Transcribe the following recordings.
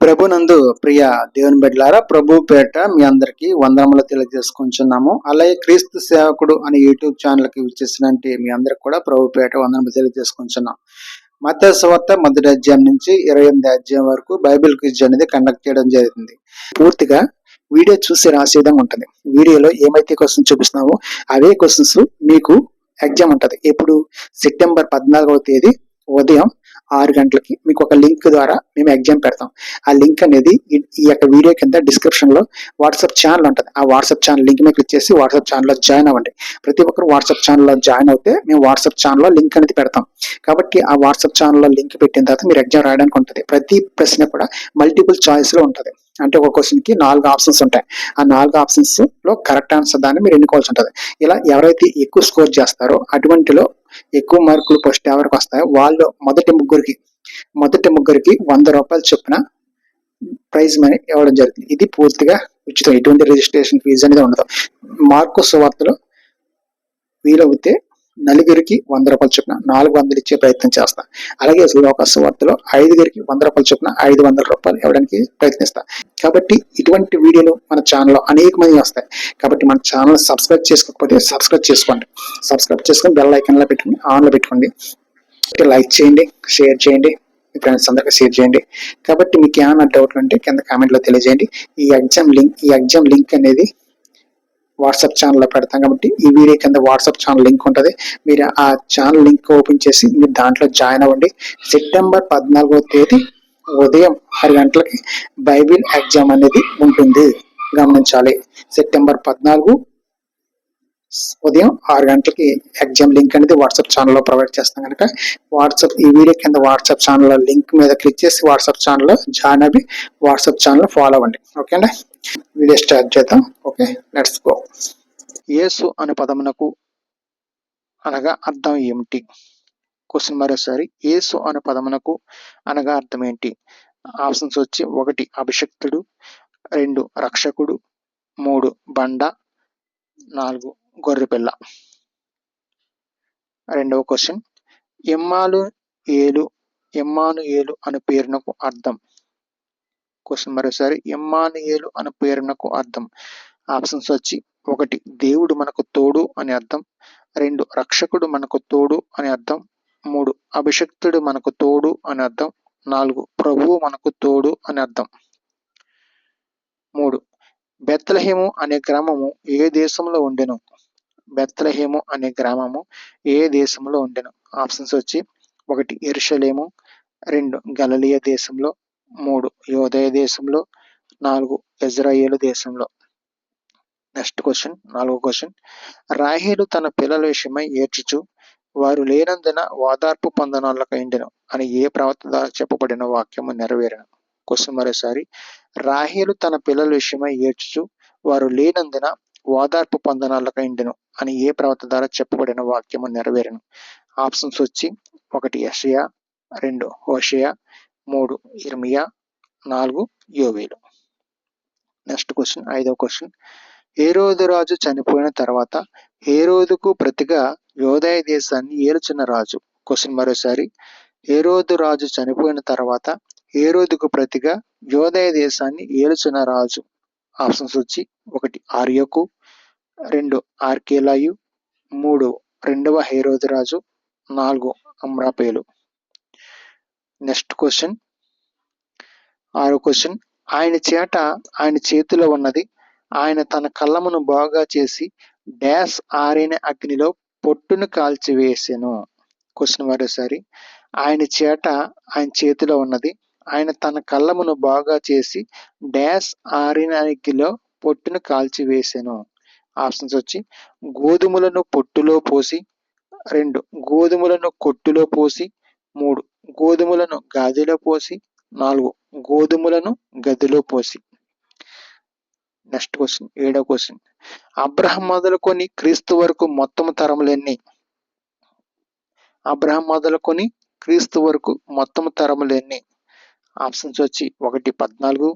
ప్రభునందు ప్రియ దేవుని బిడ్డలారా, ప్రభు పేట మీ అందరికీ వందనములు తెలియజేసుకుంటున్నాము. అలాగే క్రీస్తు సేవకుడు అనే యూట్యూబ్ ఛానల్ కి విచ్చేసినట్టు మీ అందరికి కూడా ప్రభు పేట వందనములు తెలియజేసుకుంటున్నాం. మత్తయి సువార్త మొదటి అధ్యాయం నుంచి 28 అధ్యాయం వరకు బైబిల్ క్విజ్ అనేది కండక్ట్ చేయడం జరిగింది. పూర్తిగా వీడియో చూసి రాసే విధంగా ఉంటుంది. వీడియోలో ఏమైతే క్వశ్చన్స్ చూపిస్తున్నామో అవే క్వశ్చన్స్ మీకు ఎగ్జామ్ ఉంటుంది. ఎప్పుడు సెప్టెంబర్ 14వ తేదీ ఉదయం 6 గంటలకి మీకు ఒక లింక్ ద్వారా మేము ఎగ్జామ్ పెడతాం. ఆ లింక్ అనేది ఈ యొక్క వీడియో కింద డిస్క్రిప్షన్ లో వాట్సాప్ ఛానల్ ఉంటుంది. ఆ వాట్సాప్ ఛానల్ లింక్ మీద క్లిక్ చేసి వాట్సాప్ ఛానల్లో జాయిన్ అవ్వండి. ప్రతి ఒక్కరు వాట్సాప్ ఛానల్లో జాయిన్ అవుతే మేము వాట్సాప్ ఛానల్లో లింక్ అనేది పెడతాం. కాబట్టి ఆ వాట్సాప్ ఛానల్లో లింక్ పెట్టిన తర్వాత మీరు ఎగ్జామ్ రాయడానికి ఉంటుంది. ప్రతి ప్రశ్న కూడా మల్టిపుల్ చాయిస్ లో ఉంటుంది. అంటే ఒక క్వశ్చన్ కి 4 ఆప్షన్స్ ఉంటాయి. ఆ 4 ఆప్షన్స్ లో కరెక్ట్ ఆన్సర్ దాన్ని మీరు ఎన్నుకోవాల్సి ఉంటుంది. ఇలా ఎవరైతే ఎక్కువ స్కోర్ చేస్తారో అటువంటిలో ఎక్కువ మార్కులు ఫస్ట్ ఎవరికి వస్తాయో వాళ్ళు మొదటి ముగ్గురికి 100 రూపాయలు చొప్పున ప్రైజ్ మనీ ఇవ్వడం జరుగుతుంది. ఇది పూర్తిగా ఉచితం. ఎటువంటి రిజిస్ట్రేషన్ ఫీజు అనేది ఉండదు. మార్కు సువార్తలో వీలవుతే నలుగురికి 100 రూపాయలు చొప్పున 400 ఇచ్చే ప్రయత్నం చేస్తాం. అలాగే లోక సువార్తలో 5గురికి 100 రూపాయలు చొప్పున 500 రూపాయలు ఇవ్వడానికి ప్రయత్నిస్తాం. కాబట్టి ఇటువంటి వీడియోలు మన ఛానల్లో అనేక మంది వస్తాయి. కాబట్టి మన ఛానల్ సబ్స్క్రైబ్ చేసుకోకపోతే సబ్స్క్రైబ్ చేసుకోండి. సబ్స్క్రైబ్ చేసుకొని బెల్ ఐకాన్ లో పెట్టుకుని ఆన్ లో పెట్టుకోండి. లైక్ చేయండి, షేర్ చేయండి, మీ ఫ్రెండ్స్ అందరికీ షేర్ చేయండి. కాబట్టి మీకు ఏమైనా డౌట్లు ఉంటే కింద కామెంట్ లో తెలియజేయండి. ఈ ఎగ్జామ్ లింక్ అనేది వాట్సాప్ ఛానల్లో పెడతాం. కాబట్టి ఈ వీడియో కింద వాట్సాప్ ఛానల్ లింక్ ఉంటుంది. మీరు ఆ ఛానల్ లింక్ ఓపెన్ చేసి మీరు దాంట్లో జాయిన్ అవ్వండి. సెప్టెంబర్ 14వ తేదీ ఉదయం 6 గంటలకి బైబిల్ ఎగ్జామ్ అనేది ఉంటుంది. గమనించాలి. సెప్టెంబర్ 14 ఉదయం 6 గంటలకి ఎగ్జామ్ లింక్ అనేది వాట్సాప్ ఛానల్లో ప్రొవైడ్ చేస్తాం. కనుక ఈ వీడియో కింద వాట్సాప్ ఛానల్ లింక్ మీద క్లిక్ చేసి వాట్సాప్ ఛానల్లో జాయిన్ అవ్వి వాట్సాప్ ఛానల్ ఫాలో అవ్వండి. ఓకే అండి, వీడియో స్టార్ట్ చేద్దాం. Okay, let's go. యేసు అనే పదమునకు అనగా అర్థం ఏమిటి? క్వశ్చన్ మరోసారి, యేసు అనే పదమునకు అనగా అర్థం ఏంటి? ఆప్షన్స్ వచ్చి 1 అభిషక్తుడు, 2 రక్షకుడు, 3 బండ, 4 గొర్రెపిల్ల. రెండవ క్వశ్చన్, ఎమ్మానుయేలు అనే పేరునకు అర్థం. క్వశ్చన్ మరోసారి, ఎమ్మానుయేలు అనే పేరునకు అర్థం. ఆప్షన్స్ వచ్చి 1 దేవుడు మనకు తోడు అని అర్థం, 2 రక్షకుడు మనకు తోడు అని అర్థం, 3 అభిషక్తుడు మనకు తోడు అని అర్థం, 4 ప్రభువు మనకు తోడు అని అర్థం. 3 బెత్లెహేము అనే గ్రామము ఏ దేశంలో ఉండెను? బెత్లెహేము అనే గ్రామము ఏ దేశంలో ఉండెను? ఆప్షన్స్ వచ్చి 1 యెరూషలేము, 2 గలిలయ దేశంలో, 3 యూదయ దేశంలో, 4 ఇజ్రాయేలు దేశంలో. నెక్స్ట్ క్వశ్చన్, 4వ క్వశ్చన్, రాహేలు తన పిల్లల విషయమై ఏడ్చుచు వారు లేనందున ఓదార్పు పొందనొల్లకైండెను అని ఏ ప్రవక్త ద్వారా చెప్పబడిన వాక్యము నెరవేరెను? క్వశ్చన్ మరోసారి, రాహేలు తన పిల్లల విషయమై ఏడ్చుచు వారు లేనందున ఓదార్పు పొందనొల్లకైండెను అని ఏ ప్రవక్త ద్వారా చెప్పబడిన వాక్యము నెరవేరెను? ఆప్షన్స్ వచ్చి 1 యెషయా, 2 హోషేయ, 3 యిర్మీయా, 4 యోవేలు. నెక్స్ట్ క్వశ్చన్, 5వ క్వశ్చన్, హేరోదు రాజు చనిపోయిన తర్వాత హేరోదుకు ప్రతిగా యూదయ దేశాన్ని ఏలుచున్న రాజు. క్వశ్చన్ మరోసారి, హేరోదు రాజు చనిపోయిన తర్వాత హేరోదుకు ప్రతిగా యూదయ దేశాన్ని ఏలుచున్న రాజు. ఆప్షన్స్ వచ్చి 1 ఆర్యోకు, 2 ఆర్కేలాయు, 3 రెండవ హేరోదు రాజు, 4 అమ్రాపేలు. నెక్స్ట్ క్వశ్చన్, 6వ క్వశ్చన్, ఆయన చేతిలో ఉన్నది, ఆయన తన కళ్ళమును బాగా చేసి డాష్ ఆరిన అగ్నిలో పొట్టును కాల్చివేసెను. క్వశ్చన్ మరోసారి, ఆయన చేతిలో ఉన్నది, ఆయన తన కళ్ళమును బాగా చేసి డాష్ ఆరిన అగ్నిలో పొట్టును కాల్చివేసెను. ఆప్షన్స్ వచ్చి గోధుమలను పొట్టులో పోసి, 2 గోధుమలను కొట్టులో పోసి, 3 గోధుమలను గాదిలో పోసి, 4 గోధుమలను గదిలో పోసి. నెక్స్ట్ క్వశ్చన్, 7వ క్వశ్చన్, అబ్రహం మొదలుకొని క్రీస్తు వరకు మొత్తం తరములెన్ని? అబ్రహం మొదలుకొని క్రీస్తు వరకు మొత్తం తరములెన్ని? ఆప్షన్స్ వచ్చి 1 14,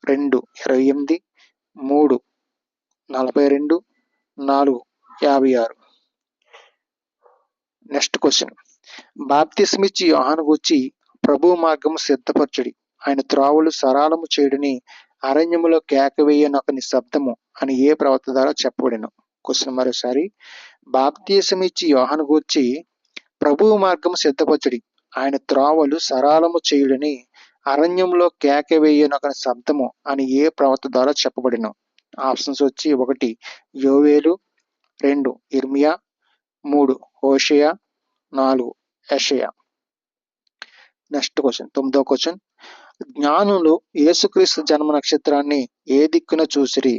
2 28, 3 42, 4 56. నెక్స్ట్ క్వశ్చన్, బాప్తిస్మిచ్చి యోహాను గూర్చి ప్రభు మార్గము సిద్ధపరచుడి ఆయన త్రోవలు సరళము చేయుడని అరణ్యములో కేకవేయనొకని శబ్దము అని ఏ ప్రవక్త ద్వారా చెప్పబడెను. క్వశ్చన్ మరోసారి, బాప్తీసమిచ్చి యోహాను గూర్చి ప్రభువు మార్గము సిద్ధపరచుడి, ఆయన త్రోవలు సరళము చేయుడని అరణ్యంలో కేకవేయనొకని శబ్దము అని ఏ ప్రవక్త ద్వారా చెప్పబడెను. ఆప్షన్స్ వచ్చి 1 యోవేలు, 2 ఇర్మియా, 3 హోషేయ, 4 యెషయా. నెక్స్ట్ క్వశ్చన్, 9వ క్వశ్చన్, జ్ఞానులు యేసుక్రీస్తు జన్మ నక్షత్రాన్ని ఏ దిక్కున చూసిరి?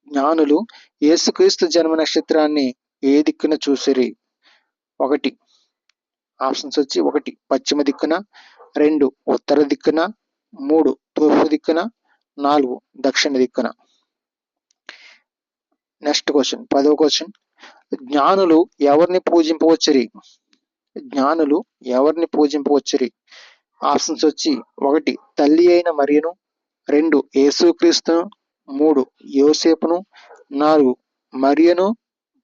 జ్ఞానులు యేసుక్రీస్తు జన్మ నక్షత్రాన్ని ఏ దిక్కున చూసిరి? 1 ఆప్షన్స్ వచ్చి 1 పశ్చిమ దిక్కున, 2 ఉత్తర దిక్కున, 3 తూర్పు దిక్కున, 4 దక్షిణ దిక్కున. నెక్స్ట్ క్వశ్చన్, 10వ క్వశ్చన్, జ్ఞానులు ఎవరిని పూజింపవచ్చిరి? జ్ఞానులు ఎవరిని పూజింపవచ్చిరి? ఆప్షన్స్ వచ్చి 1 తల్లి అయిన మరియను, 2 యేసుక్రీస్తును, 3 యోసేపును, 4 మరియను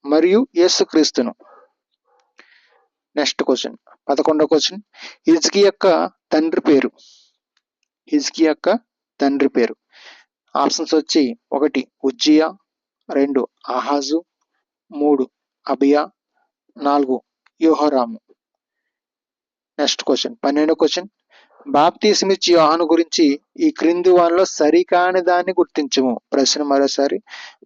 మరియు యేసుక్రీస్తును. నెక్స్ట్ క్వశ్చన్, 11వ క్వశ్చన్, హిజ్కియా యొక్క తండ్రి పేరు? హిజ్కియా యొక్క తండ్రి పేరు. ఆప్షన్స్ వచ్చి 1 ఉజ్జియా, 2 ఆహాజు, 3 అబియా, 4 యోహరాము. నెక్స్ట్ క్వశ్చన్, 12వ క్వశ్చన్, బాప్తీసమిచ్చి యోహాను గురించి ఈ క్రింది వానిలో సరికాని దాన్ని గుర్తించుము. ప్రశ్న మరోసారి,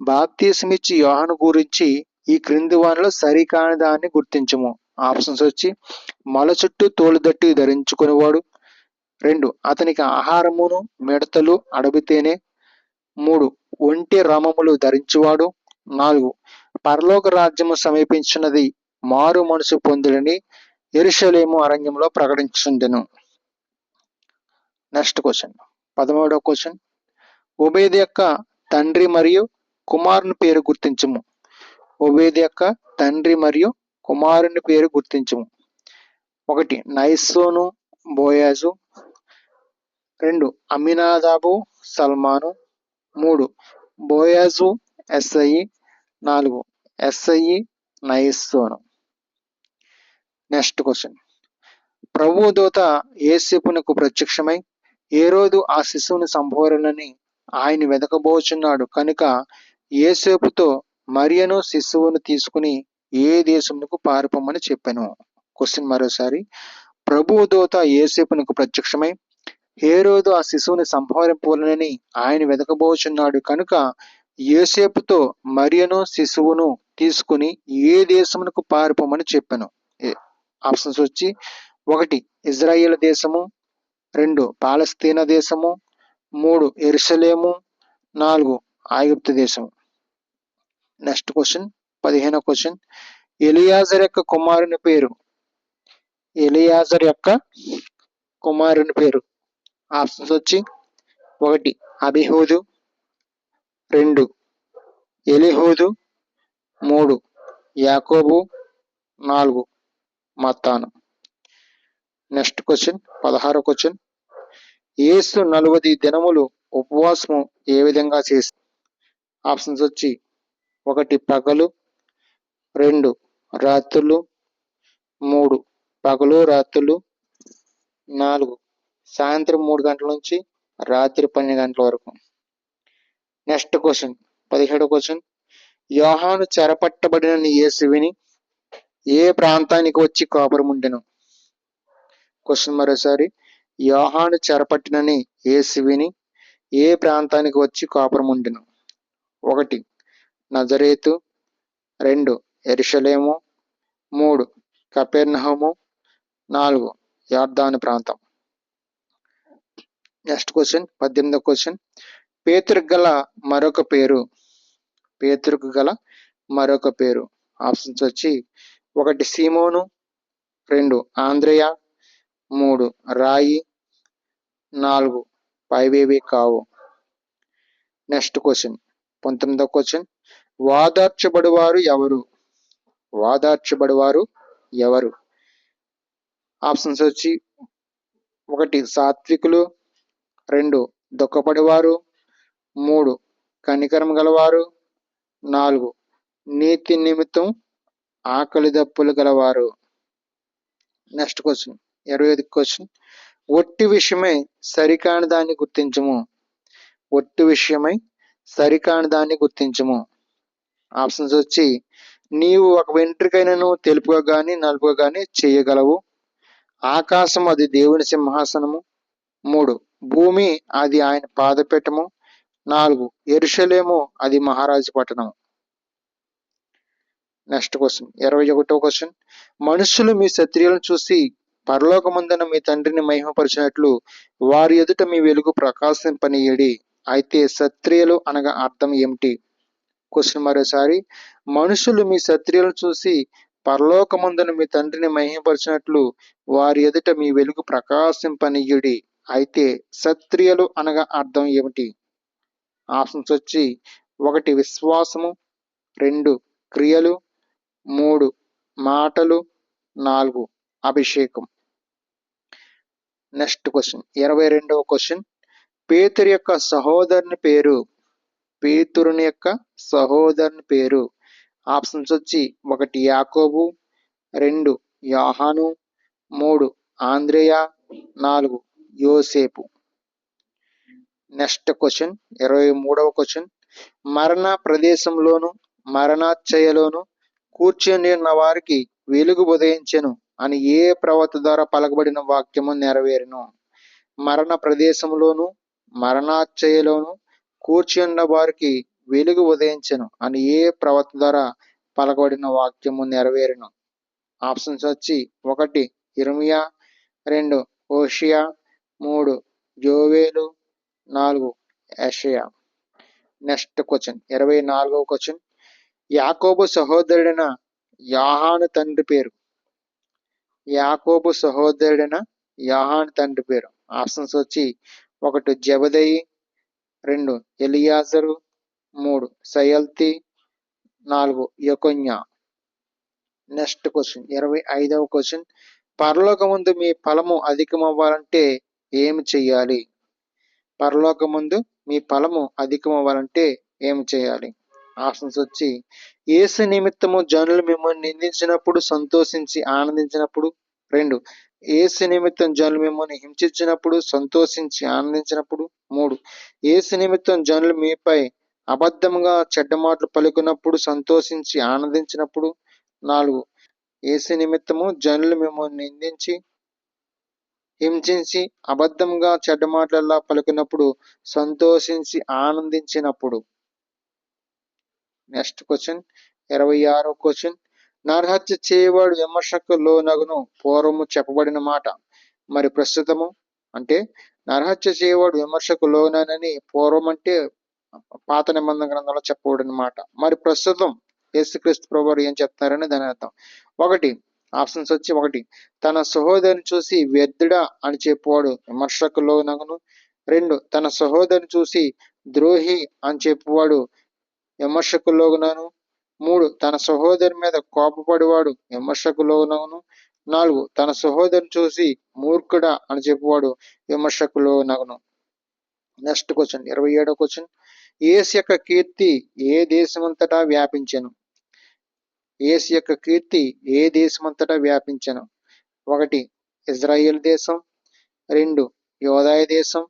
బాప్తీసమిచ్చి యోహాను గురించి ఈ క్రింది వానిలో సరికాని దాన్ని గుర్తించుము. ఆప్షన్స్ వచ్చి మొల చుట్టూ తోలుదట్టి ధరించుకునేవాడు, 2 అతనికి ఆహారమును మిడతలు అడబితేనే, 3 ఒంటె రమములు ధరించువాడు, 4 పరలోక రాజ్యము సమీపించినది మారు మనసు పొందులని యెరూషలేము అరణ్యంలో ప్రకటించుండెను. నెక్స్ట్ క్వశ్చన్, 13వ క్వశ్చన్, ఓబేదు యొక్క తండ్రి మరియు కుమారుని పేరు గుర్తించుము. ఓబేదు యొక్క తండ్రి మరియు కుమారుని పేరు గుర్తించుము. 1 నయస్సోను బోయాజు, 2 అమినాదాబు సల్మాను, 3 బోయాజు ఎస్ఐ, 4 ఎస్ఐ నయస్సోను. నెక్స్ట్ క్వశ్చన్, ప్రభువు దూత యేసేపునకు ప్రత్యక్షమై హేరోదు ఆ శిశువుని సంహోరణని ఆయన వెదకబోచున్నాడు కనుక యేసేపుతో మరియను శిశువును తీసుకుని ఏ దేశమునకు పారిపోమని చెప్పాను. క్వశ్చన్ మరోసారి, ప్రభువు దూత యేసేపునకు ప్రత్యక్షమై హేరోదు ఆ శిశువుని సంహరింపవలనని ఆయన వెదకబోచున్నాడు కనుక యోసేపుతో మరియను శిశువును తీసుకుని ఏ దేశమునకు పారిపోమని చెప్పాను. ఆప్షన్స్ వచ్చి 1 ఇజ్రాయేల్ దేశము, 2 పాలస్తీనా దేశము, 3 యెరూషలేము, 4 ఐగుప్తు దేశము. నెక్స్ట్ క్వశ్చన్, 15వ క్వశ్చన్, ఎలియాజర్ యొక్క కుమారుని పేరు? ఎలియాజర్ యొక్క కుమారుని పేరు. ఆప్షన్స్ వచ్చి 1 అబిహూదు, 2 ఎలిహూదు, 3 యాకోబు, 4 మత్తాను. నెక్స్ట్ క్వశ్చన్, 16వ క్వశ్చన్, యేసు 40 దినములు ఉపవాసము ఏ విధంగా చేసి? ఆప్షన్స్ వచ్చి 1 పగలు, 2 రాత్రులు, 3 పగలు రాత్రులు, 4 సాయంత్రం 3 గంటల నుంచి రాత్రి 12 గంటల వరకు. నెక్స్ట్ క్వశ్చన్, 17వ క్వశ్చన్, యోహాను చెరపట్టబడిన యేసు విని ఏ ప్రాంతానికి వచ్చి కాపురముండెను? క్వశ్చన్ మరోసారి, యోహాను చెరపట్టినని యేసు విని ఏ ప్రాంతానికి వచ్చి కాపురముండెను? 1 నజరేతు, 2 యెరూషలేము, 3 కపెర్నహూము, 4 యొర్దాను ప్రాంతం. నెక్స్ట్ క్వశ్చన్, 18వ క్వశ్చన్, పేతురుకు గల మరొక పేరు? పేతురుకు గల మరొక పేరు. ఆప్షన్స్ వచ్చి 1 సీమోను, 2 ఆంద్రేయ, 3 రాయి, 4 పైవేవి కావు. నెక్స్ట్ క్వశ్చన్, 19వ క్వశ్చన్, వాదార్చబడువారు ఎవరు? వాదార్చబడువారు ఎవరు? ఆప్షన్స్ వచ్చి 1 సాత్వికులు, 2 దుఃఖపడివారు, 3 కనికరం గలవారు, 4 నీతి నిమిత్తం ఆకలి దప్పులు గలవారు. నెక్స్ట్ క్వశ్చన్, 25వ క్వశ్చన్, ఒట్టి విషయమై సరికాని దాన్ని గుర్తించము. ఒట్టి విషయమై సరికాని దాన్ని గుర్తించము. ఆప్షన్స్ వచ్చి నీవు ఒక వెంట్రుకైనను తెలుపుగా గాని నలుపుగా గాని చేయగలవు. ఆకాశం అది దేవుని సింహాసనము. 3 భూమి అది ఆయన పాదపీఠము. 4 యెరూషలేము అది మహారాజు పట్టణం. నెక్స్ట్ క్వశ్చన్ 21వ క్వశ్చన్ మనుషులు మీ క్షత్రియులను చూసి పరలోకమందున మీ తండ్రిని మహిమపరిచినట్లు వారి ఎదుట మీ వెలుగు ప్రకాశింపనీయుడి. అయితే క్షత్రియులు అనగా అర్థం ఏమిటి? క్వశ్చన్ మరోసారి మనుషులు మీ క్షత్రియులను చూసి పరలోకమందున మీ తండ్రిని మహిమపరిచినట్లు వారి ఎదుట మీ వెలుగు ప్రకాశింపనీయుడి. అయితే క్షత్రియులు అనగా అర్థం ఏమిటి? ఆప్షన్స్ వచ్చి 1 విశ్వాసము, 2 క్రియలు, 3 మాటలు, 4 అభిషేకం. నెక్స్ట్ క్వశ్చన్ 22వ క్వశ్చన్ పేతురు యొక్క సహోదరుని పేరు. పేతురుని యొక్క సహోదరుని పేరు. ఆప్షన్స్ వచ్చి 1 యాకోబు, 2 యోహాను, 3 ఆంద్రేయ, 4 యోసేపు. నెక్స్ట్ క్వశ్చన్ 23వ క్వశ్చన్ మరణ ప్రదేశంలోను మరణాశ్చయలోను కూర్చొని ఉన్న వారికి వెలుగు ఉదయించెను అని ఏ ప్రవక్త ద్వారా పలకబడిన వాక్యము నెరవేరును? మరణ ప్రదేశంలోను మరణాశ్చయలోను కూర్చున్న వారికి వెలుగు ఉదయించెను అని ఏ ప్రవక్త ద్వారా పలకబడిన వాక్యము నెరవేరును? ఆప్షన్స్ వచ్చి 1 యిర్మీయా, 2 హోషేయ, 3 యోవేలు, 4 యెషయా. నెక్స్ట్ క్వశ్చన్ 24వ క్వశ్చన్ యాకోబు సహోదరుడైన యోహాను తండ్రి పేరు. యాకోబు సహోదరుడైన యోహాను తండ్రి పేరు. ఆప్షన్స్ వచ్చి 1 జెబెదయి, 2 ఎలియాజరు, 3 షయల్తి, 4 యెకొన్యా. నెక్స్ట్ క్వశ్చన్ 25వ క్వశ్చన్ పరలోకమందు మీ ఫలము అధికమవ్వాలంటే ఏమి చెయ్యాలి? పరలోకమందు మీ ఫలము అధికమవ్వాలంటే ఏమి చేయాలి? ఆప్షన్స్ వచ్చి యేసు నిమిత్తము జనులు మిమ్మల్ని నిందించినప్పుడు సంతోషించి ఆనందించినప్పుడు. 2 యేసు నిమిత్తం జనులు మిమ్మల్ని హింసించినప్పుడు సంతోషించి ఆనందించినప్పుడు. 3 యేసు నిమిత్తం జనులు మీపై అబద్ధముగా చెడ్డ మాటలు పలుకున్నప్పుడు సంతోషించి ఆనందించినప్పుడు. 4 యేసు నిమిత్తము జనులు మిమ్మల్ని నిందించి హింసించి అబద్ధంగా చెడ్డ మాటలలా పలుకున్నప్పుడు సంతోషించి ఆనందించినప్పుడు. నెక్స్ట్ క్వశ్చన్ 26వ క్వశ్చన్ నరహత్య చేయవాడు విమర్శకు లోనగును పూర్వము చెప్పబడిన మాట మరి ప్రస్తుతము. అంటే నరహత్య చేయవాడు విమర్శకు లోనని పూర్వం అంటే పాత నిబంధన గ్రంథంలో చెప్పబడిన మాట. మరి ప్రస్తుతం యేసుక్రీస్తు ప్రభువారు ఏం చెప్తున్నారని దాని అర్థం. 1 ఆప్షన్స్ వచ్చి 1 తన సహోదరుని చూసి వ్యర్థుడా అని చెప్పువాడు విమర్శకు లోనగును. 2 తన సహోదరుని చూసి ద్రోహి అని చెప్పువాడు విమర్శకు లోనగును. 3 తన సహోదరి మీద కోపపడివాడు విమర్శకు లోనగును. 4 తన సహోదరుని చూసి మూర్ఖుడా అని చెప్పువాడు విమర్శకు లోనగును. నెక్స్ట్ క్వశ్చన్ 27వ క్వశ్చన్ యేసు యొక్క కీర్తి ఏ దేశమంతటా వ్యాపించెను? యేసు యొక్క కీర్తి ఏ దేశమంతటా వ్యాపించెను? 1 ఇజ్రాయేల్ దేశం, 2 యోదాయ దేశం,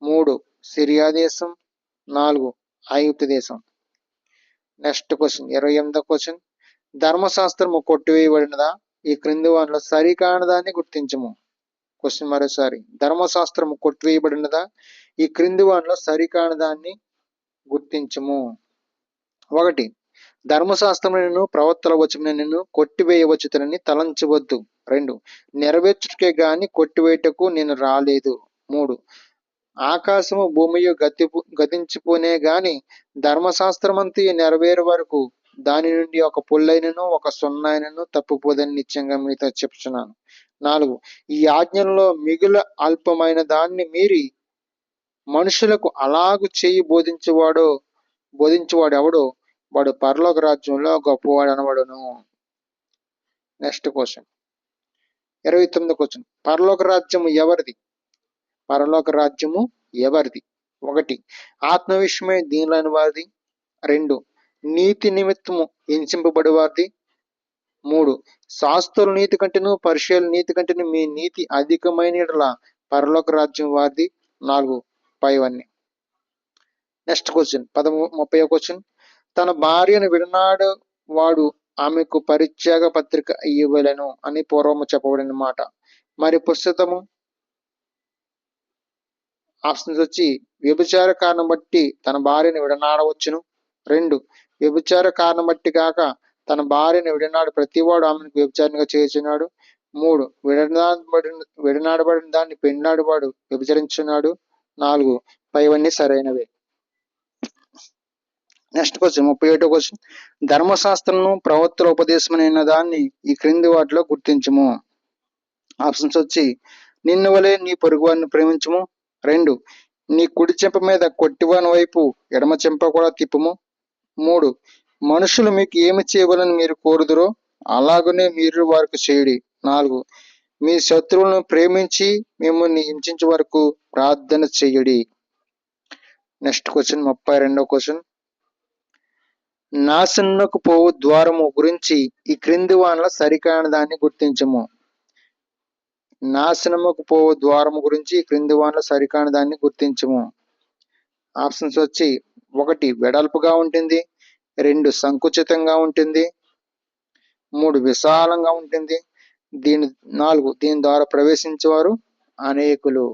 3 సిరియా దేశం, 4 ఐగుప్తు దేశం. నెక్స్ట్ క్వశ్చన్ 28వ క్వశ్చన్ ధర్మశాస్త్రము కొట్టివేయబడినదా? ఈ క్రింది వాటిలో సరికానిదాన్ని గుర్తించము. క్వశ్చన్ మరోసారి ధర్మశాస్త్రము కొట్టివేయబడినదా? ఈ క్రింది వాటిలో సరికానిదాన్ని గుర్తించము. 1 ధర్మశాస్త్రములను ప్రవక్తల వచనములను కొట్టివేయవచ్చునని తలంచవద్దు. 2 నెరవేర్చుటకే గాని కొట్టివేయుటకు నేను రాలేదు. 3 ఆకాశము భూమియు గతించిపోనే గాని ధర్మశాస్త్రమంతయు నెరవేరు వరకు దాని నుండి ఒక పొల్లైనను ఒక సున్నైనను తప్పిపోదని నిశ్చయంగా మీతో చెప్తున్నాను. 4 ఈ ఆజ్ఞలలో మిగుల అల్పమైన దాన్ని మీరి మనుషులకు అలాగు చేయి బోధించువాడు ఎవడో వాడు పరలోక రాజ్యంలో గొప్పవాడు అనబడును. నెక్స్ట్ క్వశ్చన్ 29వ క్వశ్చన్ పరలోక రాజ్యము ఎవరిది? పరలోక రాజ్యము ఎవరిది? 1 ఆత్మ విషయమై దీనులైన వారిది. 2 నీతి నిమిత్తము హింసింపబడి వారిది. 3 శాస్త్రుల నీతి కంటేను పరిచయుల నీతి కంటేను మీ నీతి అధికమైన యెడల పరలోక రాజ్యం వారిది. 4 పైవన్నీ. నెక్స్ట్ క్వశ్చన్ 30వ క్వశ్చన్. తన భార్యను విడనాడు వాడు ఆమెకు పరిత్యాగ పత్రిక ఇవ్వవలెను అని పూర్వము చెప్పబడిన మాట. మరి ప్రస్తుతము ఆప్షన్స్ వచ్చి వ్యభిచార కారణం బట్టి తన భార్యను విడనాడవచ్చును. 2 వ్యభిచార కారణం బట్టి కాక తన భార్యను విడనాడు ప్రతివాడు ఆమెను వ్యభిచారిగా చేయుచున్నాడు. 3 విడనాడబడిన దాన్ని పెండ్లాడువాడు వ్యభిచరించున్నాడు. 4 పైవన్నీ సరైనవే. నెక్స్ట్ క్వశ్చన్ 31వ క్వశ్చన్. ధర్మశాస్త్రము ప్రవక్తల ఉపదేశమైన దాన్ని ఈ క్రింది వాటిలో గుర్తించుము. ఆప్షన్స్ వచ్చి నిన్ను వలె నీ పొరుగువారిని ప్రేమించుము. 2 నీ కుడి చెంప మీద కొట్టివాని వైపు ఎడమ చెంప కూడా తిప్పుము. 3 మనుషులు మీకు ఏమి చేయవలని మీరు కోరుదురో అలాగనే మీరు వారికి చేయుడి. 4 మీ శత్రువులను ప్రేమించి మిమ్మల్ని హింసించే వరకు ప్రార్థన చేయుడి. నెక్స్ట్ క్వశ్చన్ 32వ క్వశ్చన్. నాశనకు పోవు ద్వారము గురించి ఈ క్రింది వానల సరికాని దాన్ని గుర్తించము. నాశనముకు పోవు ద్వారము గురించి ఈ క్రింది వానల సరికాని దాన్ని గుర్తించము. ఆప్షన్స్ వచ్చి 1 వెడల్పుగా ఉంటుంది. 2 సంకుచితంగా ఉంటుంది. 3 విశాలంగా ఉంటుంది. 4 దీని ద్వారా ప్రవేశించేవారు అనేకులు.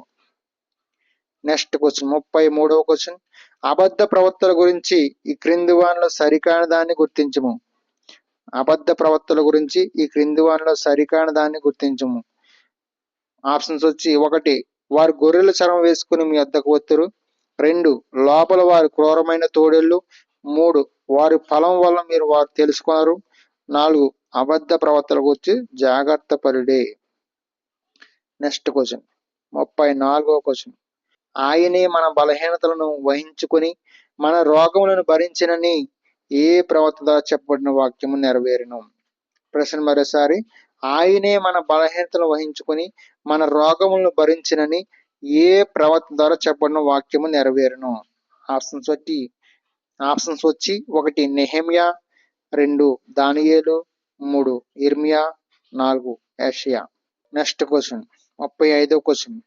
నెక్స్ట్ క్వశ్చన్ 33వ క్వశ్చన్. అబద్ధ ప్రవక్తల గురించి ఈ క్రింది వానిలో సరికాని దాన్ని గుర్తించము. అబద్ధ ప్రవక్తల గురించి ఈ క్రింది వానిలో సరికాని దాన్ని గుర్తించము. ఆప్షన్స్ వచ్చి 1 వారు గొర్రెల చర్మం వేసుకుని మీ వద్దకు వత్తురు. 2 లోపల వారి క్రూరమైన తోడేళ్ళు. 3 వారి ఫలం వల్ల మీరు వారు తెలుసుకున్నారు. 4 అబద్ధ ప్రవక్తల గురించి జాగ్రత్త పరుడే. నెక్స్ట్ క్వశ్చన్ 34వ క్వశ్చన్. ఆయనే మన బలహీనతలను వహించుకొని మన రోగములను భరించినని ఏ ప్రవక్త ద్వారా చెప్పబడిన వాక్యము నెరవేరును. ప్రశ్న మరోసారి. ఆయనే మన బలహీనతలను వహించుకొని మన రోగములను భరించినని ఏ ప్రవక్త ద్వారా చెప్పబడిన వాక్యము నెరవేరును. ఆప్షన్స్ వచ్చి 1 నెహెమ్యా, 2 దానియేలు, 3 ఇర్మియా, 4 యెషయా. నెక్స్ట్ క్వశ్చన్ 35వ క్వశ్చన్.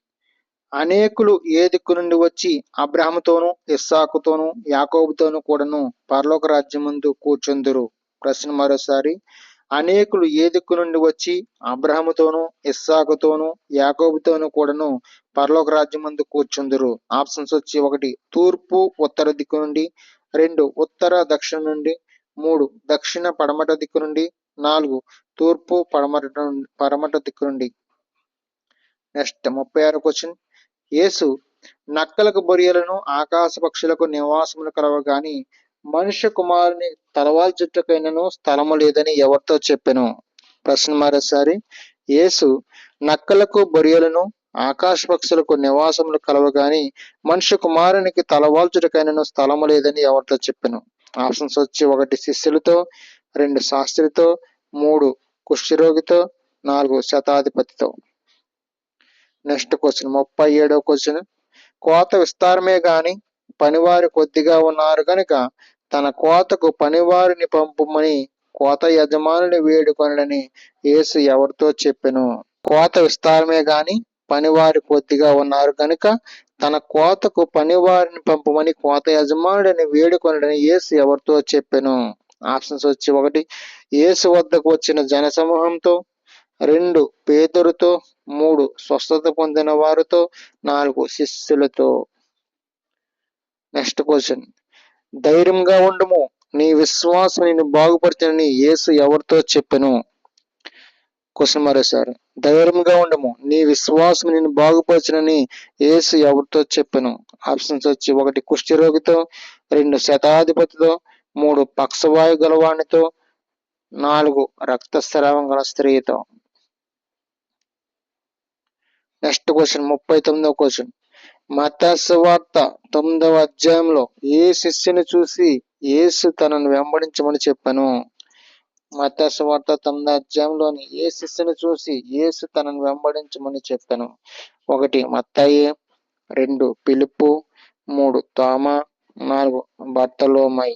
అనేకులు ఏ దిక్కు నుండి వచ్చి అబ్రహాముతోనూ ఇస్సాకుతోనూ యాకోబుతోనూ కూడాను పరలోక రాజ్యమందు కూర్చుందురు. ప్రశ్న మరోసారి. అనేకులు ఏ దిక్కు నుండి వచ్చి అబ్రహాముతోనూ ఇస్సాకుతోనూ యాకోబుతోనూ కూడాను పరలోక రాజ్యమందు కూర్చుందురు. ఆప్షన్స్ వచ్చి 1 తూర్పు ఉత్తర దిక్కు నుండి, 2 ఉత్తర దక్షిణ నుండి, 3 దక్షిణ పడమట దిక్కు నుండి, 4 తూర్పు పడమట దిక్కు నుండి. Next 36వ question. యేసు నక్కలకు బొరియలను ఆకాశ పక్షులకు నివాసములు కలవు గాని మనుష్య కుమారుని తలవాల్చుటకైనను స్థలము లేదని ఎవరితో చెప్పెను. ప్రశ్న మరోసారి. యేసు నక్కలకు బొరియలను ఆకాశ పక్షులకు నివాసములు కలవు గాని మనుష్య కుమారునికి తలవాల్చుటకైనను స్థలము లేదని ఎవరితో చెప్పెను. ఆప్షన్స్ వచ్చి 1 శిష్యులతో, 2 శాస్త్రితో, 3 కుష్ఠరోగితో, 4 శతాధిపతితో. నెక్స్ట్ క్వశ్చన్ 37వ క్వశ్చన్. కోత విస్తారమే గాని పనివారు కొద్దిగా ఉన్నారు కనుక తన కోతకు పనివారిని పంపుమని కోత యజమానుని వేడుకొనడని యేసు ఎవరితో చెప్పెను. కోత విస్తారమే గాని పనివారు కొద్దిగా ఉన్నారు కనుక తన కోతకు పనివారిని పంపమని కోత యజమానుడిని వేడుకొనడని యేసు ఎవరితో చెప్పెను. ఆప్షన్స్ వచ్చి 1 యేసు వద్దకు వచ్చిన జనసమూహంతో, 2 పేతురుతో, 3 స్వస్థత పొందిన వారితో, 4 శిష్యులతో. Next question. ధైర్యంగా ఉండుము, నీ విశ్వాసం నిన్ను బాగుపరచనని యేసు ఎవరితో చెప్పెను. క్వశ్చన్ మరోసారి. ధైర్యంగా ఉండము, నీ విశ్వాసం నిన్ను బాగుపరచనని యేసు ఎవరితో చెప్పెను. ఆప్షన్స్ వచ్చి 1 కుష్ఠరోగితో, 2 శతాధిపతితో, 3 పక్షవాయు గలవానితో, 4 రక్తస్రావం గల స్త్రీతో. నెక్స్ట్ క్వశ్చన్ 39వ క్వశ్చన్. మత్తయి సువార్త 9వ అధ్యాయంలో ఏ శిష్యుని చూసి యేసు తనను వెంబడించమని చెప్పెను. మత్తయి సువార్త 9వ అధ్యాయంలోని ఏ శిష్యుని చూసి యేసు తనను వెంబడించమని చెప్పెను. 1 మత్తయి, 2 ఫిలిప్పు, 3 తోమా, 4 బర్తలోమై.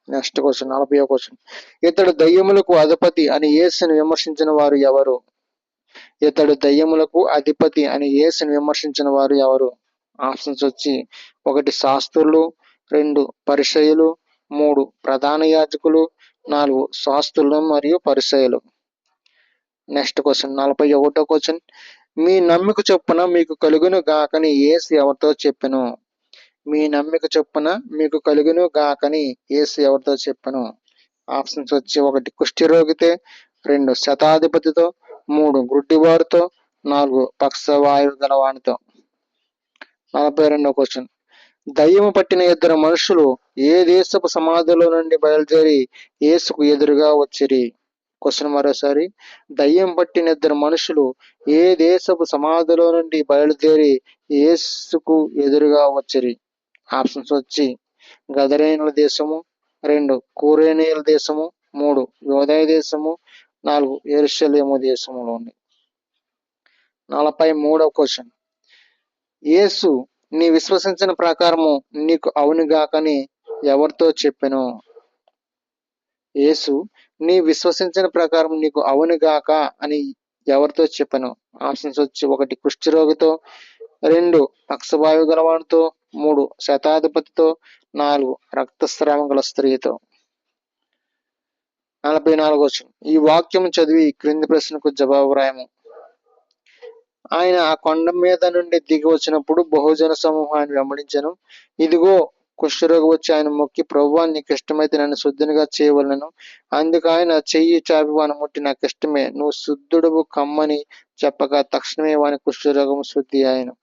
నెక్స్ట్ క్వశ్చన్ 40వ క్వశ్చన్. ఇతడు దయ్యములకు అధిపతి అని యేసును విమర్శించిన వారు ఎవరు? ఇతడు దయ్యములకు అధిపతి అని యేసును విమర్శించిన వారు ఎవరు? ఆప్షన్స్ వచ్చి 1 శాస్త్రులు, 2 పరిసయ్యులు, 3 ప్రధాన యాజకులు, 4 శాస్త్రులు మరియు పరిసయ్యులు. నెక్స్ట్ క్వశ్చన్ 41వ క్వశ్చన్. మీ నమ్మిక చొప్పున మీకు కలుగును గాకని యేసు ఎవరితో చెప్పెను? మీ నమ్మిక చొప్పున మీకు కలుగును గాకని యేసు ఎవరితో చెప్పెను? ఆప్షన్స్ వచ్చి 1 కుష్ఠరోగితో, 2 శతాధిపతితో, 3 గుడ్డివారితో, 4 పక్షవాయువు గలవానితో. 42వ క్వశ్చన్. దయ్యము పట్టిన 2 మనుషులు ఏ దేశపు సమాధిలో నుండి బయలుదేరి యేసుకు ఎదురుగా వచ్చిరి? క్వశ్చన్ మరోసారి. దయ్యం పట్టిన 2 మనుషులు ఏ దేశపు సమాధిలో నుండి బయలుదేరి యేసుకు ఎదురుగా వచ్చిరి? ఆప్షన్స్ వచ్చి గదరేనుల దేశము, 2 కూరేనీయుల దేశము, 3 యోదయ దేశము, 4 యెరూషలేము దేశములోని. 43వ క్వశ్చన్. యేసు నీ విశ్వసించిన ప్రకారము నీకు అవునుగాకని ఎవరితో చెప్పెను? యేసు నీ విశ్వసించిన ప్రకారం నీకు అవునుగాక అని ఎవరితో చెప్పెను? ఆప్షన్స్ వచ్చి 1 కుష్ఠరోగితో, 2 పక్షవాయువు గలవానితో, 3 శతాధిపతితో, 4 రక్తస్రావం గల స్త్రీతో. 44వ క్వశ్చన్. ఈ వాక్యం చదివి క్రింది ప్రశ్నకు జవాబు రాయము. ఆయన ఆ కొండ మీద నుండి దిగి వచ్చినప్పుడు బహుజన సమూహం ఆయన వెంబడించెను. ఇదిగో కుష్ఠరోగి వచ్చి ఆయన మొక్కి, ప్రభువా నీకు ఇష్టమైతే నన్ను శుద్ధినిగా చేయవలెను. అందుకు ఆయన చెయ్యి చాపి వాని ముట్టి, నాకు ఇష్టమే, నువ్వు శుద్ధుడవు కమ్మని చెప్పగా తక్షణమే వాని కుష్ఠరోగము శుద్ధి ఆయను.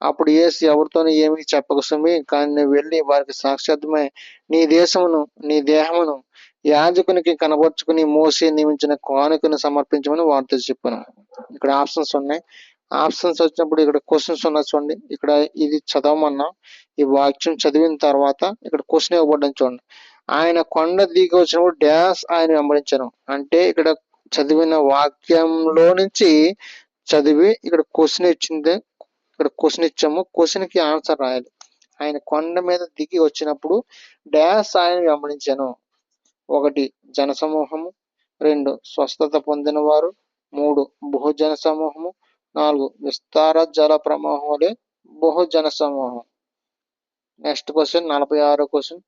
అప్పుడు యేసు ఎవరితోనూ ఏమీ చెప్పక సుమి, కానీ నువ్వు వెళ్ళి వారికి సాక్షాత్మై నీ దేహమును యాజకునికి కనబరుచుకుని మోసే నియమించిన కానుకను సమర్పించమని వారితో చెప్పాను. ఇక్కడ ఆప్షన్స్ ఉన్నాయి. ఆప్షన్స్ వచ్చినప్పుడు ఇక్కడ క్వశ్చన్స్ ఉన్నాయి చూడండి. ఇక్కడ ఇది చదవమన్నా, ఈ వాక్యం చదివిన తర్వాత ఇక్కడ క్వశ్చన్ ఇవ్వబడ్డం చూడండి. ఆయన కొండ దిగి వచ్చినప్పుడు డాష్ ఆయన వెంబడించాను అంటే ఇక్కడ చదివిన వాక్యంలో నుంచి చదివి ఇక్కడ క్వశ్చన్ ఇచ్చింది. ఇక్కడ క్వశ్చన్ ఇచ్చాము, క్వశ్చన్ కి ఆన్సర్ రాయాలి. ఆయన కొండ మీద దిగి వచ్చినప్పుడు డాష్ ఆయన వెంబడించాను. 1 జనసమూహము, 2 స్వస్థత పొందిన వారు, 3 బహుజన సమూహము, 4 విస్తార జల ప్రవాహం వలె బహుజన సమూహం. నెక్స్ట్ క్వశ్చన్ 46వ క్వశ్చన్.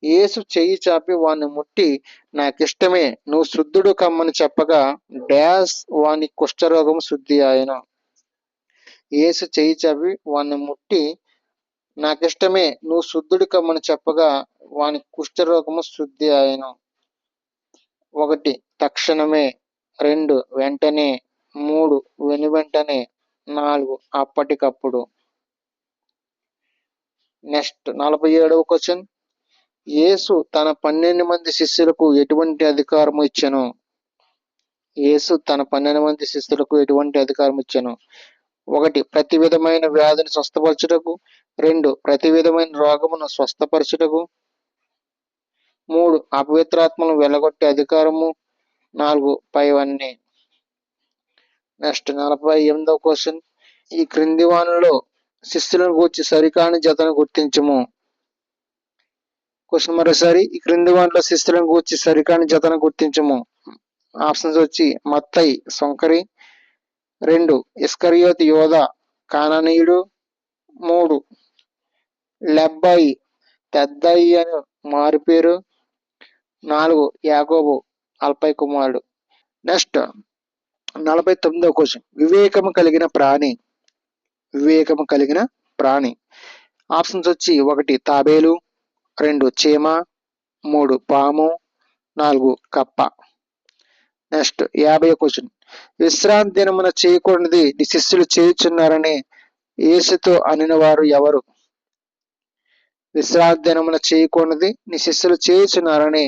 యేసు చెయ్యి చాపి వాని ముట్టి, నాకిష్టమే, నువ్వు శుద్ధుడు కమ్మని చెప్పగా డాష్ వాని కుష్ఠరోగము శుద్ధి ఆయను. యేసు చెయ్యి చాపి వాని ముట్టి, నాకిష్టమే, నువ్వు శుద్ధుడు కమ్మని చెప్పగా వాని కుష్ఠరోగము శుద్ధి ఆయను. 1 తక్షణమే, 2 వెంటనే, 3 వెనువెంటనే, 4 అప్పటికప్పుడు. Next 47వ question. యేసు తన 12 మంది శిష్యులకు ఎటువంటి అధికారం ఇచ్చెను? యేసు తన 12 మంది శిష్యులకు ఎటువంటి అధికారం ఇచ్చెను? 1 ప్రతి విధమైన వ్యాధిని స్వస్థపరచుటకు, 2 ప్రతి విధమైన రోగమును స్వస్థపరచుటకు, 3 అపవిత్రాత్మలను వెలగొట్టే అధికారము, 4 పైవన్నీ. నెక్స్ట్ 48వ క్వశ్చన్. ఈ క్రింది వానిలో శిష్యులను గూర్చి సరికాని జతను గుర్తించుము. క్వశ్చన్ మరోసారి. ఈ క్రింది వానిలో శిష్యులను గూర్చి సరికాని జతను గుర్తించుము. ఆప్షన్స్ వచ్చి మత్తయి సొంకరి, 2 ఇస్కరియోతు యోధ కానానీయుడు, 3 లెబ్బాయి తెద్దయి అని మారుపేరు, 4 యాకోబు అల్పై కుమారుడు. నెక్స్ట్ 49వ క్వశ్చన్. వివేకము కలిగిన ప్రాణి. వివేకము కలిగిన ప్రాణి. ఆప్షన్స్ వచ్చి 1 తాబేలు, 2 చీమ, 3 పాము, 4 కప్ప. నెక్స్ట్ 50వ క్వశ్చన్. విశ్రాంతి దినమున చేయకూడనిది నీ శిష్యులు చేయుచున్నారని యేసుతో అనిన వారు ఎవరు? విశ్రాంతి దినమున చేయకూడనిది నీ శిష్యులు చేయుచున్నారని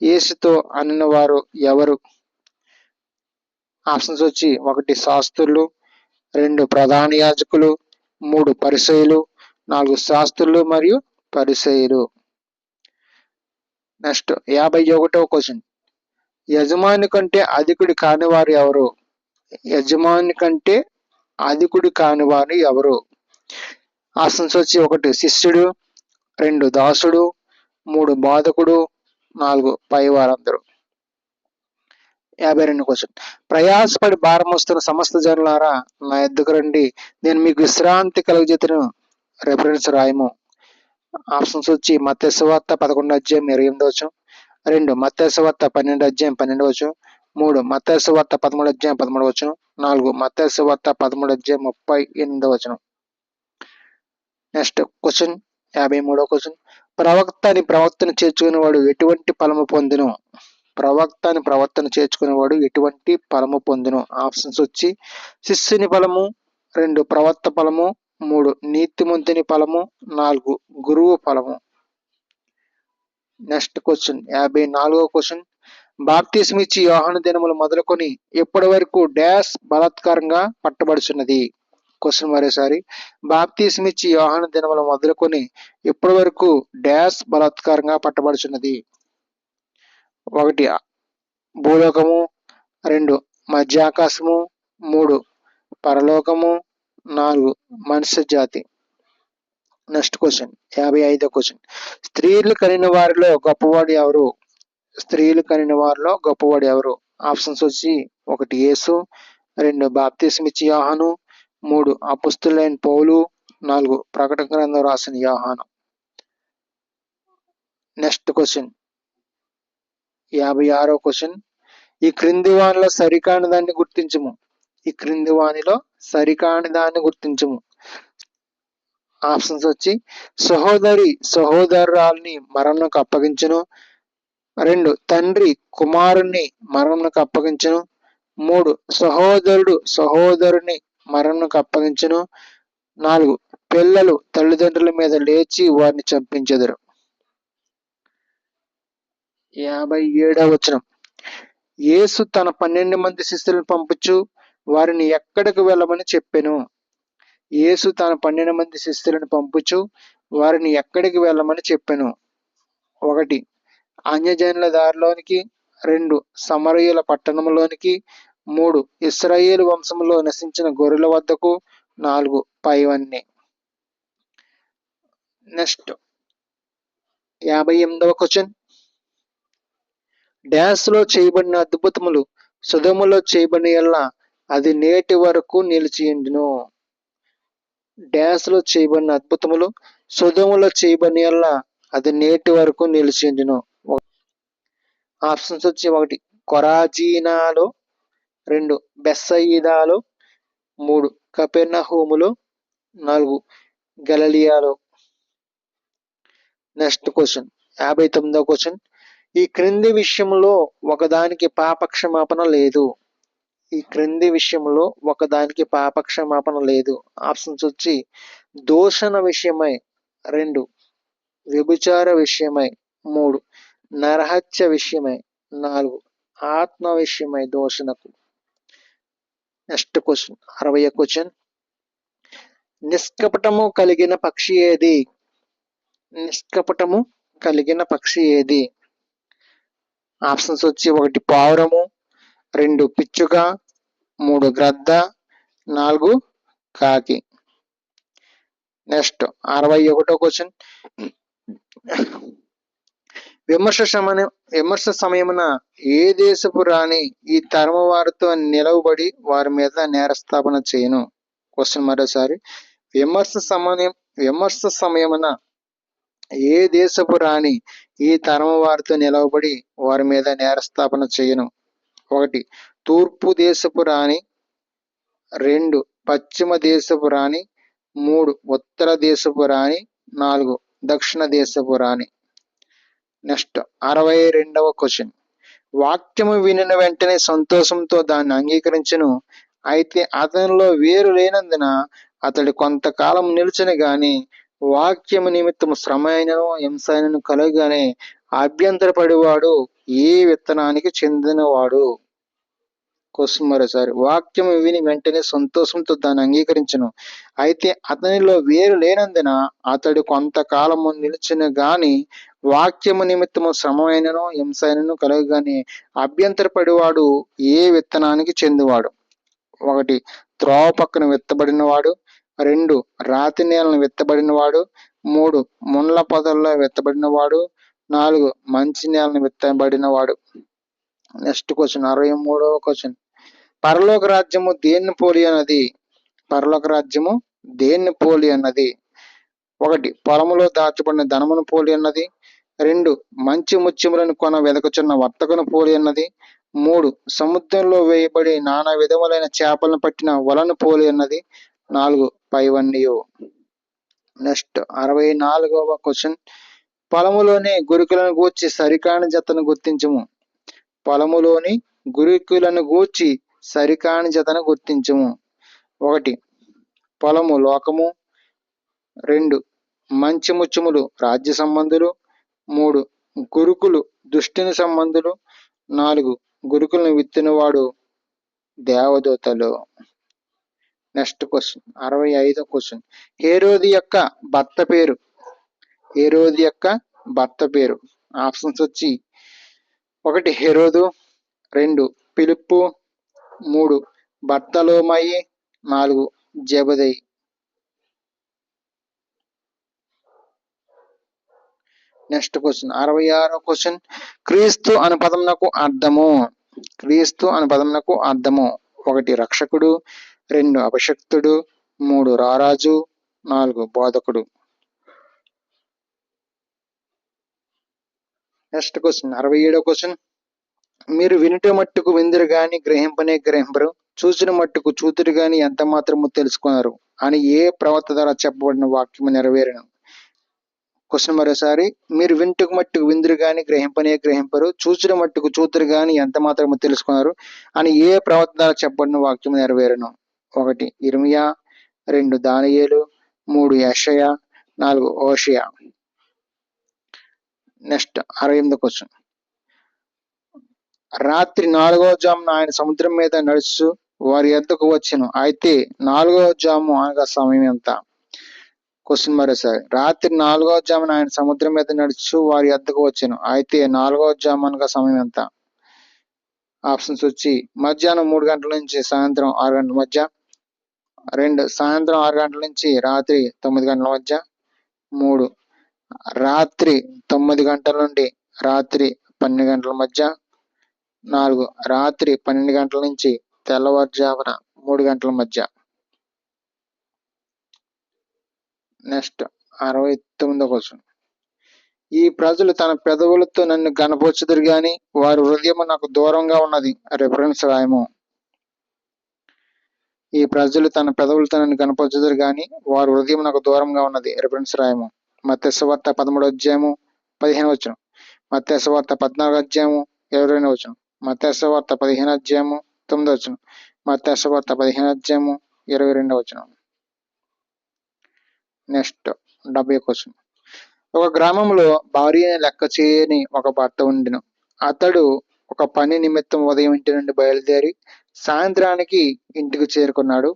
యేసుతో అనిన వారు ఎవరు? ఆప్షన్స్ వచ్చి 1 శాస్త్రులు, 2 ప్రధాన యాజకులు, 3 పరిసయ్యులు, 4 శాస్త్రులు మరియు పరిసయ్యులు. నెక్స్ట్ 51వ క్వశ్చన్. యజమాని కంటే అధికుడి కానివారు ఎవరు? యజమాని కంటే అధికుడి కానివారు ఎవరు? ఆప్షన్స్ వచ్చి 1 శిష్యుడు, 2 దాసుడు, 3 బాధకుడు, 4 పై వారందరూ. 52 క్వశ్చన్. ప్రయాసపడి భారం వస్తున్న సమస్త జనులారా నా ఎద్దుకు రండి, నేను మీకు విశ్రాంతి కలుగజేతును. రెఫరెన్స్ రాయము. ఆప్షన్స్ వచ్చి మత్తయి సువార్త 11 అధ్యాయం 28 వచనం, 2 మత్తయి సువార్త 12 అధ్యాయం 12 వచనం, 3 మత్తయి సువార్త 13 అధ్యాయం 13 వచనం, 4 మత్తయి సువార్త 13 అధ్యాయం 38 వచనం. నెక్స్ట్ క్వశ్చన్ 53వ క్వశ్చన్. ప్రవక్తను చేర్చుకునేవాడు ఎటువంటి ఫలము పొందును? ప్రవక్తను చేర్చుకునేవాడు ఎటువంటి ఫలము పొందును? ఆప్షన్స్ వచ్చి శిష్యుని ఫలము, 2 ప్రవక్త ఫలము, 3 నీతిమంతుని ఫలము, 4 గురువు ఫలము. నెక్స్ట్ క్వశ్చన్ 54వ క్వశ్చన్. బాప్తిస్మిచ్చి యోహాను దినములు మొదలుకొని ఎప్పటి వరకు డాష్ బలాత్కారంగా పట్టబడుచున్నది? క్వశ్చన్ మరోసారి. బాప్తిస్మిచ్చి యోహాను దినములు మొదలుకొని ఎప్పటి వరకు డాష్ బలాత్కారంగా పట్టబడుచున్నది? 1 భూలోకము, 2 మధ్యాకాశము, 3 పరలోకము, 4 మనుష్య జాతి. నెక్స్ట్ క్వశ్చన్ 55వ క్వశ్చన్. స్త్రీలు కనిన వారిలో గొప్పవాడు ఎవరు? స్త్రీలు కనిన వారిలో గొప్పవాడు ఎవరు? ఆప్షన్స్ వచ్చి 1 యేసు, 2 బాప్తిస్మిచ్చి యోహాను, 3 అపొస్తలుడైన పౌలు, 4 ప్రకటన గ్రంథం రాసిన యోహాను. నెక్స్ట్ క్వశ్చన్ 56వ క్వశ్చన్. ఈ క్రింది వానిలో సరికాని దాన్ని గుర్తించుము. ఈ క్రింది వానిలో సరికాని దాన్ని గుర్తించుము. ఆప్షన్స్ వచ్చి సహోదరురాల్ని మరణంకు అప్పగించును, 2 తండ్రి కుమారుణ్ణి మరణంకు అప్పగించును, 3 సహోదరుడు సహోదరుని మరణంకు అప్పగించును, 4 పిల్లలు తల్లిదండ్రుల మీద లేచి వారిని చంపించెదరు. 57వ వచనం. యేసు తన 12 మంది శిష్యులను పంపుచు వారిని ఎక్కడికి వెళ్ళమని చెప్పెను? యేసు తన 12 మంది శిష్యులను పంపుచు వారిని ఎక్కడికి వెళ్ళమని చెప్పెను? 1 అన్యజనుల దారిలోనికి, 2 సమరయుల పట్టణంలోనికి, 3 ఇశ్రాయేలు వంశంలో నశించిన గొర్రెల వద్దకు, 4 పైవన్నీ. Next 58వ question. డాష్ లో చేయబడిన అద్భుతములు సొదొమలో చేయబడిన యెడల అది నేటి వరకు నిలిచియుండును. డాష్ లో చేయబడిన అద్భుతములు సొదొమలో చేయబడిన యెడల అది నేటి వరకు నిలిచియుండును. ఆప్షన్స్ వచ్చి 1 కొరాజీనాలో, 2 బెత్సయిదాలో, 3 కపెర్నహూములో, 4 గలిలయలో. నెక్స్ట్ క్వశ్చన్ 59వ క్వశ్చన్. ఈ క్రింది విషయంలో ఒకదానికి పాపక్షమాపణ లేదు. ఈ క్రింది విషయంలో ఒకదానికి పాపక్షమాపణ లేదు. ఆప్షన్స్ వచ్చి దూషణ విషయమై, 2 వ్యభిచార విషయమై, 3 నరహత్య విషయమై, 4 ఆత్మ విషయమై దూషణకు. నెక్స్ట్ క్వశ్చన్ 60వ క్వశ్చన్. నిష్కపటము కలిగిన పక్షి ఏది? నిష్కపటము కలిగిన పక్షి ఏది? ఆప్షన్స్ వచ్చి 1 పావురము, 2 పిచ్చుక, 3 గ్రద్ద, 4 కాకి. నెక్స్ట్ 61వ క్వశ్చన్. విమర్శ సమయమున ఏ దేశపు రాణి ఈ తరము వారితో నిలవబడి వారి మీద నేరస్థాపన చేయను? క్వశ్చన్ మరోసారి. విమర్శ సమయమున ఏ దేశపు రాణి ఈ తరము వారితో నిలవబడి వారి మీద నేరస్థాపన చేయను? 1 తూర్పు దేశపు రాణి, 2 పశ్చిమ దేశపు రాణి, 3 ఉత్తర దేశపు రాణి, 4 దక్షిణ దేశపు రాణి. Next 62వ question. వాక్యము వినిన వెంటనే సంతోషంతో దాన్ని అంగీకరించును, అయితే అతనిలో వేరు లేనందున అతడు కొంతకాలం నిలిచిన గాని వాక్యము నిమిత్తము శ్రమ అయినను హింస అయినను కలుగగానే అభ్యంతరపడేవాడు ఏ విత్తనానికి చెందినవాడు? క్వశ్చన్ మరోసారి. వాక్యము విని వెంటనే సంతోషంతో దాన్ని అంగీకరించును, అయితే అతనిలో వేరు లేనందున అతడు కొంతకాలము నిలిచిన గాని వాక్యము నిమిత్తము శ్రమైనను హింస అయినను కలుగగానే అభ్యంతరపడేవాడు ఏ విత్తనానికి చెందినవాడు? 1 త్రోవ పక్కన విత్తబడినవాడు, 2 రాతి నేలను విత్తబడినవాడు, 3 ముళ్ళ పొదల్లో విత్తబడినవాడు. 4 మంచి నేలను విత్తబడినవాడు. నెక్స్ట్ క్వశ్చన్ 63వ క్వశ్చన్. పరలోక రాజ్యము దేన్ని పోలి అన్నది? పరలోక రాజ్యము దేన్ని పోలి అన్నది? 1 పొలములో దాచబడిన ధనమును పోలి అన్నది. 2 మంచి ముత్యములను కొన వెదకుచున్న వర్తకును పోలి అన్నది. 3 సముద్రంలో వేయబడి నానా విధములైన చేపలను పట్టిన వలను పోలి అన్నది. 4 పైవన్నీయు. Next 64వ question. పొలములోని గురుకులను గూర్చి సరికాని జతను గుర్తించుము. పొలములోని గురుకులను గూర్చి సరికాని జతను గుర్తించుము. 1 పొలము లోకము. 2 మంచి ముత్యములు రాజ్య సంబంధులు. 3 గురుకులు దుష్టుని సంబంధులు. 4 గురుకులను విత్తినవాడు దేవదూతలు. నెక్స్ట్ క్వశ్చన్ 65వ క్వశ్చన్. హేరోది యొక్క భర్త పేరు. హేరోది యొక్క భర్త పేరు. ఆప్షన్స్ వచ్చి 1 హెరోదు. 2 ఫిలిప్పు. 3 బర్తలోమయి. 4 జెబెదయి. నెక్స్ట్ క్వశ్చన్ 66వ క్వశ్చన్. క్రీస్తు అనే పదమునకు అర్థము. క్రీస్తు అనే పదమునకు అర్థము. 1 రక్షకుడు. 2 అభిషక్తుడు. 3 రారాజు. 4 బోధకుడు. నెక్స్ట్ క్వశ్చన్ 67వ క్వశ్చన్. మీరు వినుట మట్టుకు విందురు గాని గ్రహింపనే గ్రహింపరు, చూసిన మట్టుకు చూతురు గాని ఎంత మాత్రము తెలుసుకున్నారు అని ఏ ప్రవక్త ద్వారా చెప్పబడిన వాక్యము నెరవేరును? క్వశ్చన్ మరోసారి. మీరు వింటుకు మట్టుకు విందురు గాని గ్రహింపనే గ్రహింపరు, చూసిన మట్టుకు చూతురు గాని ఎంత మాత్రము తెలుసుకున్నారు అని ఏ ప్రవక్త ద్వారా చెప్పబడిన వాక్యము నెరవేరును? 1 ఇర్మియా. 2 దానియేలు. 3 యెషయా. 4 హోషేయ. Next 68వ question. రాత్రి 4వ జామున ఆయన సముద్రం మీద నడుచు వారి యొద్దకు వచ్చెను. అయితే 4వ జాము అనగా సమయం ఎంత? క్వశ్చన్ మరోసారి. రాత్రి 4వ జామున ఆయన సముద్రం మీద నడుచు వారి యొద్దకు వచ్చెను. అయితే 4వ జాము అనగా సమయం ఎంత? ఆప్షన్స్ వచ్చి మధ్యాహ్నం 3 గంటల నుంచి సాయంత్రం 6 గంటల మధ్య. 2 సాయంత్రం 6 గంటల నుంచి రాత్రి 9 గంటల మధ్య. 3 రాత్రి 9 గంటల నుండి రాత్రి 12 గంటల మధ్య. 4 రాత్రి 12 గంటల నుంచి తెల్లవారుజామున 3 గంటల మధ్య. నెక్స్ట్ 69వ క్వశ్చన్. ఈ ప్రజలు తన పెదవులతో నన్ను గణపరచుదురు గాని వారి హృదయము నాకు దూరంగా ఉన్నది. రిఫరెన్స్ రాయము. ఈ ప్రజలు తన పెదవులతో నన్ను గణపరచుదురు గాని వారి హృదయం నాకు దూరంగా ఉన్నది. రిఫరెన్స్ రాయము. మత్తయి సువార్త 13వ అధ్యాయము 15వ వచనం. మత్తయి సువార్త 14వ అధ్యాయము 22వ వచనం. మత్తయి సువార్త 15వ అధ్యాయము 9వ వచనం. మత్తయి సువార్త 15వ అధ్యాయము 22వ వచనం. నెక్స్ట్ 70వ క్వశ్చన్. ఒక గ్రామంలో భార్యని లెక్క చేయని ఒక భర్త ఉండెను. అతడు ఒక పని నిమిత్తం ఉదయం ఇంటి నుండి బయలుదేరి సాయంత్రానికి ఇంటికి చేరుకున్నాడు.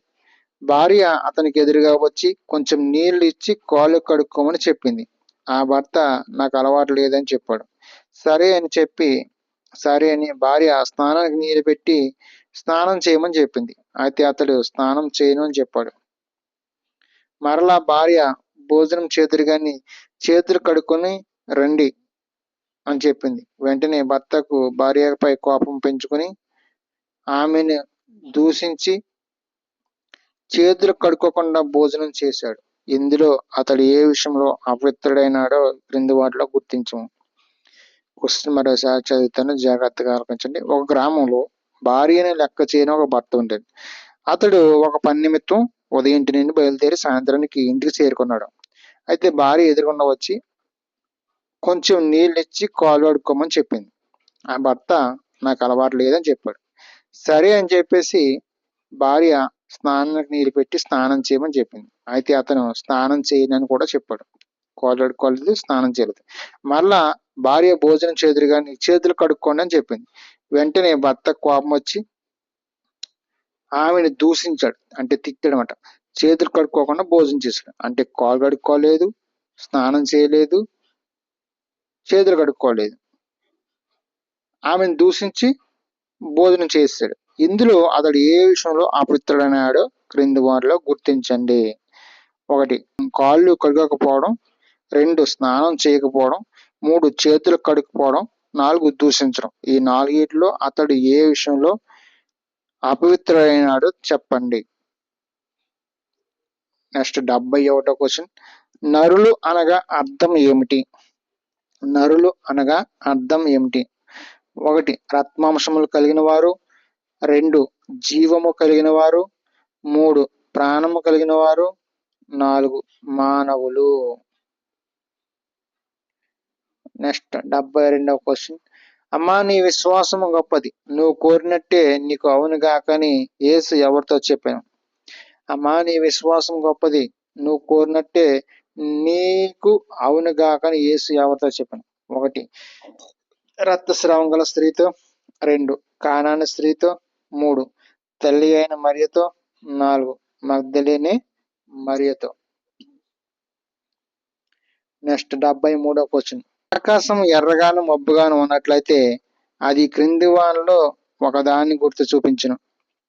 భార్య అతనికి ఎదురుగా వచ్చి కొంచెం నీళ్లు ఇచ్చి కాళ్ళు కడుక్కోమని చెప్పింది. ఆ భర్త నాకు అలవాటు లేదని చెప్పాడు. సరే అని భార్య స్నానానికి నీళ్ళు పెట్టి స్నానం చేయమని చెప్పింది. అయితే అతడు స్నానం చేయను అని చెప్పాడు. మరలా భార్య భోజనం చేదురు గాని చేతులు కడుక్కొని రండి అని చెప్పింది. వెంటనే భర్తకు భార్యపై కోపం పెంచుకుని ఆమెను దూషించి చేతులు కడుక్కోకుండా భోజనం చేశాడు. ఇందులో అతడు ఏ విషయంలో అపవిత్రుడైనాడో క్రింది వాటిలో గుర్తించము. క్వశ్చన్ మరోసారి చదువుతాను, జాగ్రత్తగా ఆలోచించండి. ఒక గ్రామంలో భార్యని లెక్క చేయని ఒక భర్త ఉండేది. అతడు ఒక పని నిమిత్తం ఉదయం ఇంటి నుండి బయలుదేరి సాయంత్రానికి ఇంటికి చేరుకున్నాడు. అయితే భార్య ఎదురుగుండా వచ్చి కొంచెం నీళ్ళు ఇచ్చి కాళ్ళు కడుక్కోమని చెప్పింది. ఆ భర్త నాకు అలవాటు లేదని చెప్పాడు. సరే అని చెప్పేసి భార్య స్నానానికి నీళ్ళు పెట్టి స్నానం చేయమని చెప్పింది. అయితే అతను స్నానం చేయనని కూడా చెప్పాడు. కాళ్ళు కడుక్కోలేదు, స్నానం చేయలేదు. మరలా భార్య భోజనం చేదురు కానీ చేతులు కడుక్కోండి అని చెప్పింది. వెంటనే భర్త కోపం వచ్చి ఆమెను దూషించాడు, అంటే తిట్టాడనమాట. చేతులు కడుక్కోకుండా భోజనం చేశాడు, అంటే కాళ్ళు కడుక్కోలేదు, స్నానం చేయలేదు, చేతులు కడుక్కోలేదు. ఆమెను దూషించి భోజనం చేశాడు. ఇందులో అతడు ఏ విషయంలో అపవిత్రుడైనాడో క్రింది వారిలో గుర్తించండి. 1 కాళ్ళు కడగకపోవడం, 2 స్నానం చేయకపోవడం, 3 చేతులు కడుక్కోవడం, 4 దూషించడం. ఈ 4 అతడు ఏ విషయంలో అపవిత్రుడైనాడో చెప్పండి. నెక్స్ట్ 71వ క్వశ్చన్. నరులు అనగా అర్థం ఏమిటి? నరులు అనగా అర్థం ఏమిటి? 1 రత్మాంశములు కలిగిన వారు, 2 జీవము కలిగిన వారు, 3 ప్రాణము కలిగిన వారు, 4 మానవులు. నెక్స్ట్ 72వ క్వశ్చన్. అమ్మా నీ విశ్వాసము గొప్పది, నువ్వు కోరినట్టే నీకు అవును గాకని యేసు ఎవరితో చెప్పాను? అమ్మా నీ విశ్వాసం గొప్పది, నువ్వు కోరినట్టే నీకు అవును గాకని యేసు ఎవరితో చెప్పాను? 1 రక్తస్రావం గల స్త్రీతో, 2 కానాను స్త్రీతో, 3 తల్లి అయిన మరియతో, 4 మగ్దలేనే మరియతో. Next 73వ question. ఆకాశం ఎర్రగాను మబ్బుగాను ఉన్నట్లయితే అది క్రింది వానిలో ఒకదాన్ని గుర్తు చూపించును.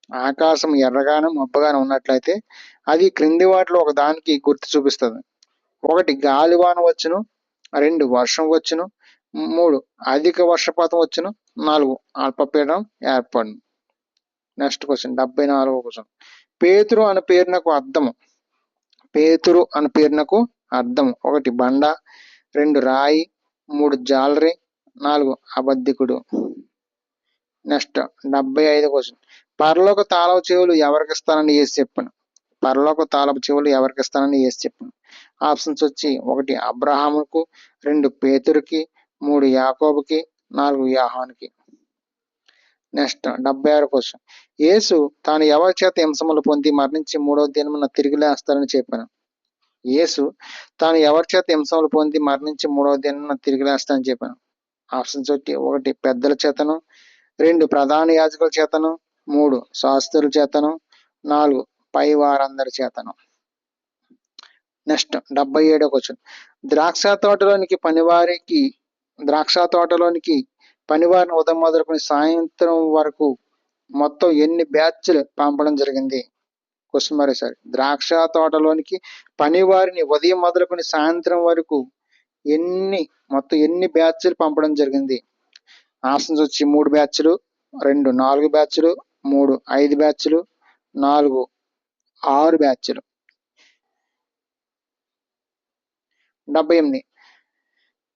ఆకాశం ఎర్రగాను మబ్బుగాను ఉన్నట్లయితే అది క్రింది వాటిలో ఒకదానికి గుర్తు చూపిస్తుంది. 1 గాలివాన వచ్చును, 2 వర్షం వచ్చును, 3 అధిక వర్షపాతం వచ్చును, 4 అల్పపీడనం ఏర్పడును. నెక్స్ట్ క్వశ్చన్ 74వ క్వశ్చన్. పేతురు అనే పేరునకు అర్థము. పేతురు అనే పేరునకు అర్థము. 1 బండ, 2 రాయి, 3 జాలరి, 4 అబద్ధికుడు. Next 75వ question. పరలోక తాళపు చెవులు ఎవరికి ఇస్తానని యేసు చెప్పాను? పరలోక తాళపు చెవులు ఎవరికి ఇస్తానని యేసు చెప్పాను? ఆప్షన్స్ వచ్చి 1 అబ్రహాముకు, 2 పేతురుకి, 3 యాకోబుకి, 4 యోహానుకి. Next 76వ question. యేసు తాను ఎవరి చేత హింసములు పొంది మరణించి 3వ దినమున తిరిగి లేస్తారని చెప్పాను? యేసు తాను ఎవరి చేత హింసములు పొంది మరణించి 3వ దినమున తిరిగి లేస్తానని చెప్పాను? ఆప్షన్స్ వచ్చి 1 పెద్దల చేతను, 2 ప్రధాన యాజకుల చేతను, 3 శాస్త్రుల చేతను, 4 పై వారందరి చేతను. నెక్స్ట్ 77వ క్వశ్చన్. ద్రాక్ష తోటలోనికి పనివారిని ఉదయం మొదలుకొని సాయంత్రం వరకు మొత్తం ఎన్ని బ్యాచ్లు పంపడం జరిగింది? క్వశ్చన్ మరోసారి. ద్రాక్ష తోటలోనికి పనివారిని ఉదయం మొదలుకొని సాయంత్రం వరకు మొత్తం ఎన్ని బ్యాచ్లు పంపడం జరిగింది? ఆప్షన్స్ వచ్చి 3 బ్యాచ్లు, 2 4 బ్యాచ్లు, 3 5 బ్యాచ్లు, 4 6 బ్యాచ్లు. 78.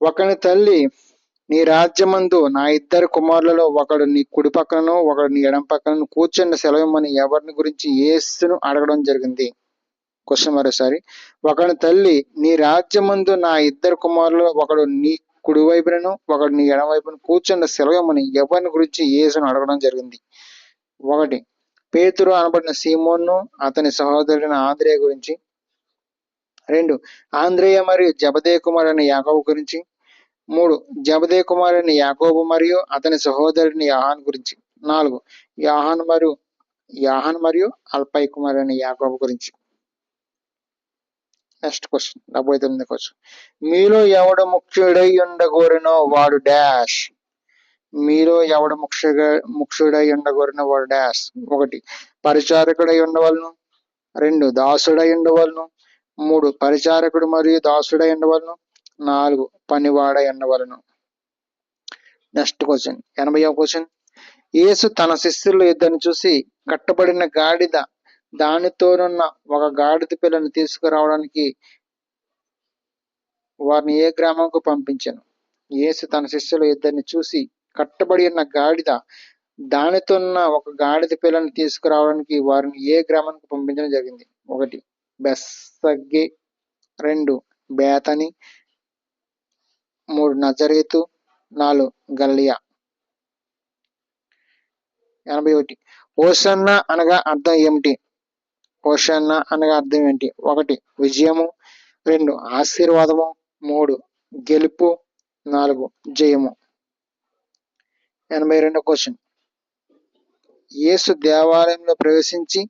ఒకని తల్లి నీ రాజ్యమందు నా 2 కుమారులలో ఒకడు నీ కుడి పక్కనను ఒకడు నీ ఎడమ పక్కనను కూర్చున్న సెలవిమ్మని ఎవరిని గురించి యేసును అడగడం జరిగింది? క్వశ్చన్ మరోసారి. ఒకని తల్లి నీ రాజ్యమందు నా 2 కుమారులలో ఒకడు నీ కుడి వైపునను ఒకడు నీ ఎడమ వైపున కూర్చున్న సెలవిమ్మని ఎవరిని గురించి యేసును అడగడం జరిగింది? 1 పేతురు అనబడిన సీమోను అతని సహోదరుడైన ఆంద్రేయ గురించి, 2 ఆంద్రేయ మరియు జబదేయ కుమారుడైన యాకోబు గురించి, 3 జబదేయ కుమారుడైన యాకోబు మరియు అతని సహోదరుడిని యోహాను గురించి, 4 యోహాను మరియు అల్పై కుమారుడైన యాకోబు గురించి. నెక్స్ట్ క్వశ్చన్ 79వ క్వశ్చన్. మీలో ఎవడు ముఖ్యుడై ఉండగోరినో వాడు డాష్. మీలో ఎవడు ముఖ్యుడై ఉండగోరినో వాడు డాష్. 1 పరిచారకుడై ఉండవలను, 2 దాసుడై ఉండవలను, 3 పరిచారకుడు మరియు దాసుడై ఉండవలను, 4 పనివాడై ఉండవలను. నెక్స్ట్ క్వశ్చన్ 80వ క్వశ్చన్. యేసు తన శిష్యులు 2 చూసి కట్టబడిన గాడిద దానితోనున్న ఒక గాడిద పిల్లను తీసుకురావడానికి వారిని ఏ గ్రామంకు పంపించాను? యేసు తన శిష్యులు 2 చూసి కట్టబడి ఉన్న గాడిద దానితోన్న ఒక గాడిద పిల్లను తీసుకురావడానికి వారిని ఏ గ్రామానికి పంపించడం జరిగింది? 1 బెత్ఫగే, 2 బేతని, 3 నజరేతు, 4 గలిలయ. 81. హోసన్న అనగా అర్థం ఏమిటి? హోసన్న అనగా అర్థం ఏంటి? 1 విజయము, 2 ఆశీర్వాదము, 3 గెలుపు, 4 జయము. 82వ క్వశ్చన్. యేసు దేవాలయంలో ప్రవేశించి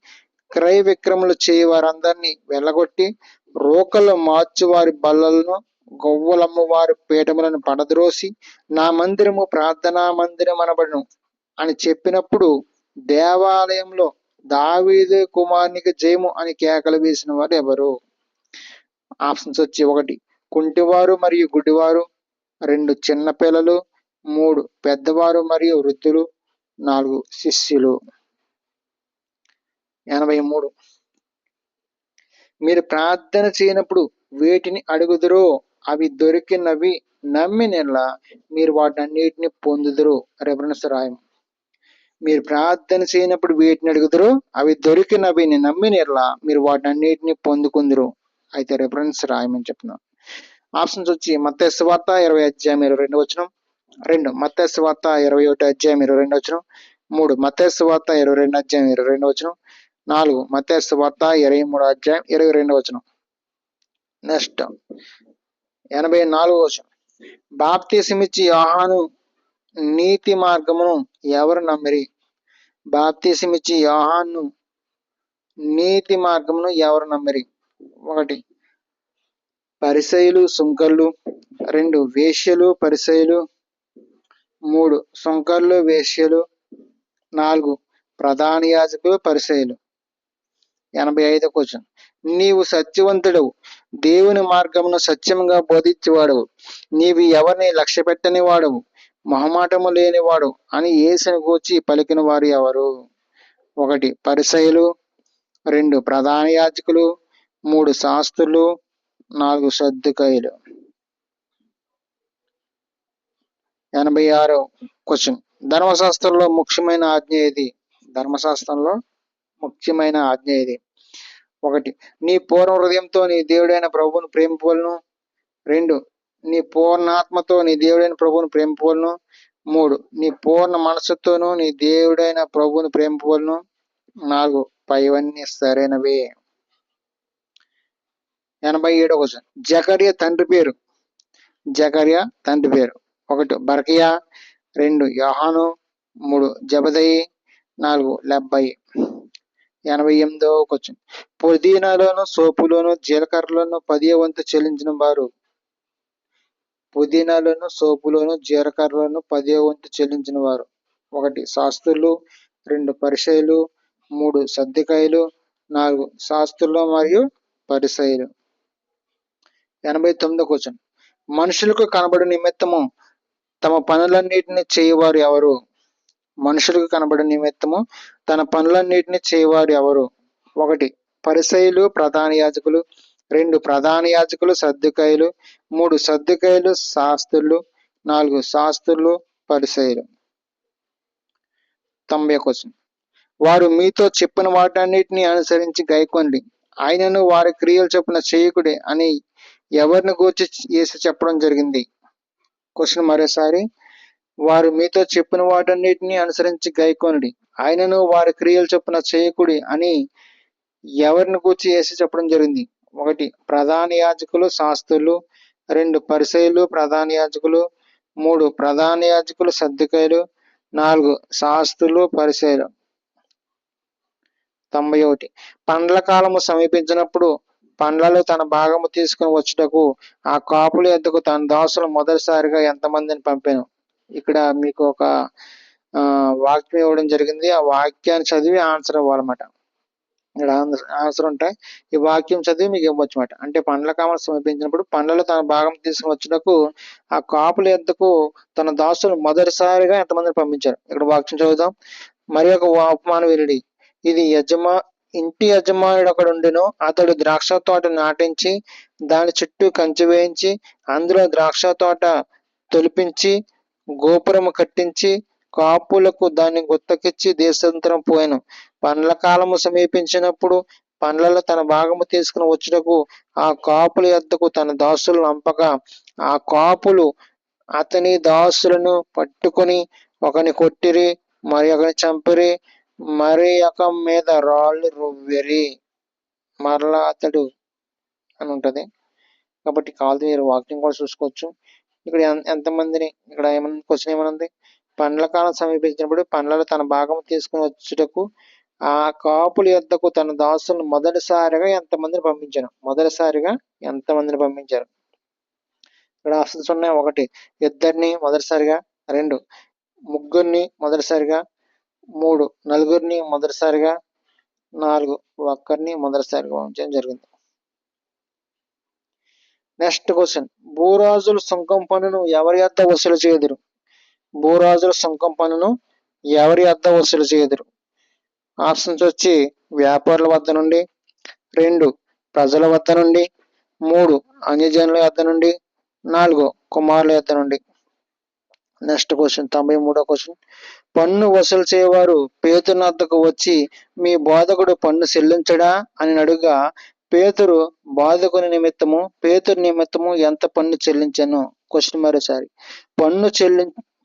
క్రయ విక్రములు చేయి వారందరినీ వెళ్ళగొట్టి రోకలు మార్చువారి బల్లలను గొవ్వలమ్ము వారి పీఠములను పడద్రోసి నా మందిరము ప్రార్థనా మందిరం అనబడును అని చెప్పినప్పుడు దేవాలయంలో దావీదు కుమారునికి జయము అని కేకలు వేసిన వారు ఎవరు? ఆప్షన్స్ వచ్చి 1 కుంటివారు మరియు గుడ్డివారు, 2 చిన్నపిల్లలు, 3 పెద్దవారు మరియు వృద్ధులు, 4 శిష్యులు. 83. మీరు ప్రార్థన చేయనప్పుడు వేటిని అడుగుదురో అవి దొరికినవి నమ్మినెడల మీరు వాటన్నిటిని పొందుదురు. రెఫరెన్స్ రాయము. మీరు ప్రార్థన చేయనప్పుడు వేటిని అడుగుదురో అవి దొరికినవి నమ్మినెడల మీరు వాటన్నిటిని పొందుకుందురు. అయితే రెఫరెన్స్ రాయమని చెప్తున్నాం. ఆప్షన్స్ వచ్చి మత్తయి సువార్త 20:22 2 మత్తయి సువార్త 21:22 3 మత్తయి సువార్త 22:22 4 మత్తయి సువార్త 23:22. నెక్స్ట్ 84. బాప్తిసమిచ్చి యోహాను నీతి మార్గమును ఎవరు నమ్మిరి? బాప్తిసమిచ్చి యోహాను నీతి మార్గమును ఎవరు నమ్మిరి? 1 పరిసయ్యులు సుంకర్లు, 2 వేశ్యలు పరిసయ్యులు, 3 సుంకర్లు వేశ్యలు, 4 ప్రధాన యాజకులు పరిసయ్యులు. 85 క్వశ్చన్. నీవు సత్యవంతుడవు, దేవుని మార్గమును సత్యముగా బోధించేవాడవు, నీవు ఎవరిని లక్ష్య పెట్టని వాడవు, మొహమాటము లేనివాడు అని యేసుని గూర్చి పలికిన వారు ఎవరు? 1 పరిసయ్యులు, 2 ప్రధాన యాజకులు, 3 శాస్త్రులు, 4 సద్దూకయ్యులు. 86 క్వశ్చన్. ధర్మశాస్త్రంలో ముఖ్యమైన ఆజ్ఞ ఏది? ధర్మశాస్త్రంలో ముఖ్యమైన ఆజ్ఞ ఏది? 1 నీ పూర్ణ హృదయంతో నీ దేవుడైన ప్రభువును ప్రేమింపవలెను. 2 నీ పూర్ణాత్మతో నీ దేవుడైన ప్రభువును ప్రేమింపవలెను. 3 నీ పూర్ణ మనస్సుతోనూ నీ దేవుడైన ప్రభువును ప్రేమింపవలెను. 4 పైవన్నీ సరైనవే. 87 క్వశ్చన్. జకర్యా తండ్రి పేరు. జకర్యా తండ్రి పేరు. 1 బరకియా, 2 యోహాను, 3 జెబెదయి, 4 లెబ్బయి. 88 క్వశ్చన్. పుదీనాలోను సోపులోను జీలకర్రలోను 10వ వంతు చెల్లించిన వారు. పుదీనాలోను సోపులోను జీలకర్రలోను 10వ వంతు చెల్లించిన వారు. 1 శాస్త్రులు, 2 పరిసయ్యులు, 3 సద్దూకయ్యులు, 4 శాస్త్రులు మరియు పరిసయ్యులు. 89 క్వశ్చన్. మనుషులకు కనబడు నిమిత్తము తమ పనులన్నిటిని చేయవారు ఎవరు? మనుషులకు కనబడు నిమిత్తము తన పనులన్నిటిని చేయవారు ఎవరు? 1 పరిసయ్యులు ప్రధాన యాజకులు, 2 ప్రధాన యాజకులు సద్దూకయ్యులు, 3 సద్దూకయ్యులు శాస్త్రులు, 4 శాస్త్రులు పరిసయ్యులు. 90 క్వశ్చన్. వారు మీతో చెప్పిన వాటన్నిటిని అనుసరించి గైకొండి, ఆయనను వారి క్రియలు చొప్పున చేయకుడి అని ఎవరిని గూర్చి యేసు చెప్పడం జరిగింది? క్వశ్చన్ మరోసారి. వారు మీతో చెప్పిన వాటన్నిటిని అనుసరించి గైకొనుడి, ఆయనను వారి క్రియలు చొప్పున చేయకుడి అని ఎవరిని గూర్చి యేసు చెప్పడం జరిగింది? 1 ప్రధాన యాజకులు శాస్త్రులు, 2 పరిసయ్యులు ప్రధాన యాజకులు, 3 ప్రధాన యాజకులు సద్దూకయ్యులు, 4 శాస్త్రులు పరిసయ్యులు. 91 పండ్ల కాలము సమీపించినప్పుడు పండ్లలో తన భాగము తీసుకుని వచ్చుటకు ఆ కాపుల యొద్దకు తన దాసులు మొదటిసారిగా ఎంతమందిని పంపెను? ఇక్కడ మీకు ఒక వాక్యం ఇవ్వడం జరిగింది. ఆ వాక్యాన్ని చదివి ఆన్సర్ ఇవ్వాలన్నమాట. ఇక్కడ ఆన్సర్ ఉంటాయి. ఈ వాక్యం చదివి మీకు ఇవ్వచ్చు అన్నమాట. అంటే పండ్ల కాలం సమీపించినప్పుడు పండ్లలో తన భాగం తీసుకుని వచ్చుటకు ఆ కాపుల యొద్దకు తన దాసులు మొదటిసారిగా ఎంతమందిని పంపించారు? ఇక్కడ వాక్యం చదువుదాం. మరి ఒక ఉపమానం వినుడి. ఇది ఇంటి యజమానుడు ఒకడుండెను. అతడు ద్రాక్ష తోట నాటించి దాని చుట్టూ కంచె వేయించి అందులో ద్రాక్ష తోట తొలిపించి గోపురము కట్టించి కాపులకు దాన్ని గుత్తకిచ్చి దేశాంతరం పోయెను. పండ్ల కాలము సమీపించినప్పుడు పండ్లలో తన భాగము తీసుకుని వచ్చుటకు ఆ కాపుల యొద్దకు తన దాసులను పంపగా ఆ కాపులు అతని దాసులను పట్టుకొని ఒకని కొట్టిరి, మరి ఒకని చంపిరి, మరి ఒక మీద రాళ్ళు రువ్విరి. మరలా అతడు అని ఉంటది. కాబట్టి కావాలి మీరు వాక్యం కూడా చూసుకోవచ్చు. ఇక్కడ ఎంతమందిని ఇక్కడ ఏమన్నా క్వశ్చన్ ఏమనుంది? పండ్ల కాలం సమీపించినప్పుడు పండ్లలో తన భాగం తీసుకుని వచ్చుటకు ఆ కాపుల యొద్దకు తన దాసులను మొదటిసారిగా ఎంతమందిని పంపించారు? మొదటిసారిగా ఎంతమందిని పంపించారు? ఇక్కడ ఆప్షన్స్ ఉన్నాయి. 1 ఇద్దరిని మొదటిసారిగా, 2 ముగ్గురిని మొదటిసారిగా, 3 నలుగురిని మొదటిసారిగా, 4 ఒక్కరిని మొదటిసారిగా పంపించడం జరిగింది. నెక్స్ట్ క్వశ్చన్, భూరాజులు సుంకం పన్నును ఎవరి యొద్ద వసూలు చేయుదురు? భూరాజుల సుంకం పన్నును ఎవరి వద్ద వసూలు చేయుదురు? ఆప్షన్స్ వచ్చి వ్యాపారుల వద్ద నుండి, 2 ప్రజల వద్ద నుండి, 3 అన్యజనుల వద్ద నుండి, 4 కుమారుల వద్ద నుండి. నెక్స్ట్ క్వశ్చన్, 93వ క్వశ్చన్, పన్ను వసూలు చేయవారు పేతురు వద్దకు వచ్చి మీ బోధకుడు పన్ను చెల్లించడా అని అడుగా పేతురు బోధకుని నిమిత్తము పేతురు నిమిత్తము ఎంత పన్ను చెల్లించను? క్వశ్చన్ మరోసారి,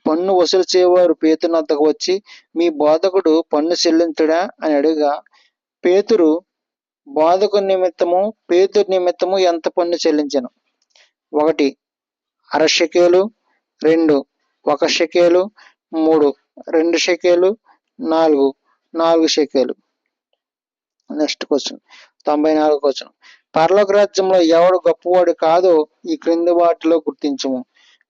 పన్ను వసూలు చేయవారు పేతురు వద్దకు వచ్చి మీ బోధకుడు పన్ను చెల్లించడా అని అడుగా పేతురు బోధకుని నిమిత్తము పేతురు నిమిత్తము ఎంత పన్ను చెల్లించను? 1 అర షెకేలు, 2 1 షెకేలు, 3 2 షెకేలు, 4 షెకేలు. నెక్స్ట్ క్వశ్చన్, 94వ క్వశ్చన్, పరలోక రాజ్యంలో ఎవడు గొప్పవాడు కాదో ఈ క్రింది వాటిలో గుర్తించము.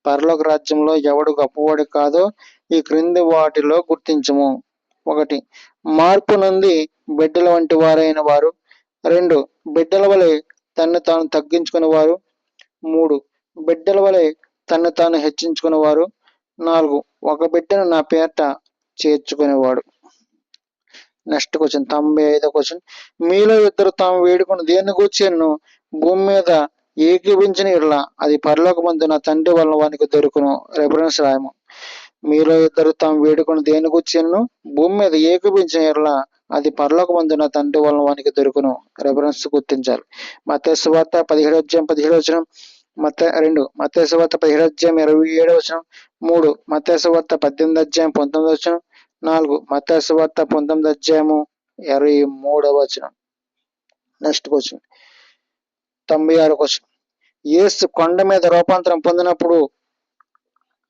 పరలోక రాజ్యంలో ఎవడు గొప్పవాడు కాదో ఈ క్రింది వాటిలో గుర్తించము. 1 మార్పు నుండి బిడ్డల వంటి వారైన వారు, 2 బిడ్డల వలె తన్ను తాను తగ్గించుకునేవారు, 3 బిడ్డల వలె తన్ను తాను హెచ్చించుకునేవారు, 4 ఒక బిడ్డను నా పేరట చేర్చుకునేవాడు. నెక్స్ట్ క్వశ్చన్, 95వ క్వశ్చన్, మీలో ఇద్దరు తాము వేడుకుని దేన్ని గూర్చిను భూమి మీద ఏకీభించిన యెడల అది పరలోకమందు నా తండ్రి వలన వానికి దొరుకును. రెఫరెన్స్ రాయము. మీలో ఇద్దరు తాము వేడుకుని దేన్ని గూర్చిను భూమి మీద ఏకీభించిన యెడల అది పరలోకమందు నా తండ్రి వలన వానికి దొరుకును. రెఫరెన్స్ గుర్తించాలి. మత్తయి సువార్త 17వ అధ్యాయం 17వ వచనం, 2 మత్తయి సువార్త 17వ అధ్యాయం 27వ వచనం, 3 మత్తయి సువార్త 18వ అధ్యాయం 19వ వచనం, 4 మత్తయి సువార్త 19వ అధ్యాయము 23వ వచనం. నెక్స్ట్ క్వశ్చన్, 96వ క్వశ్చన్, యేసు కొండ మీద రూపాంతరం పొందినప్పుడు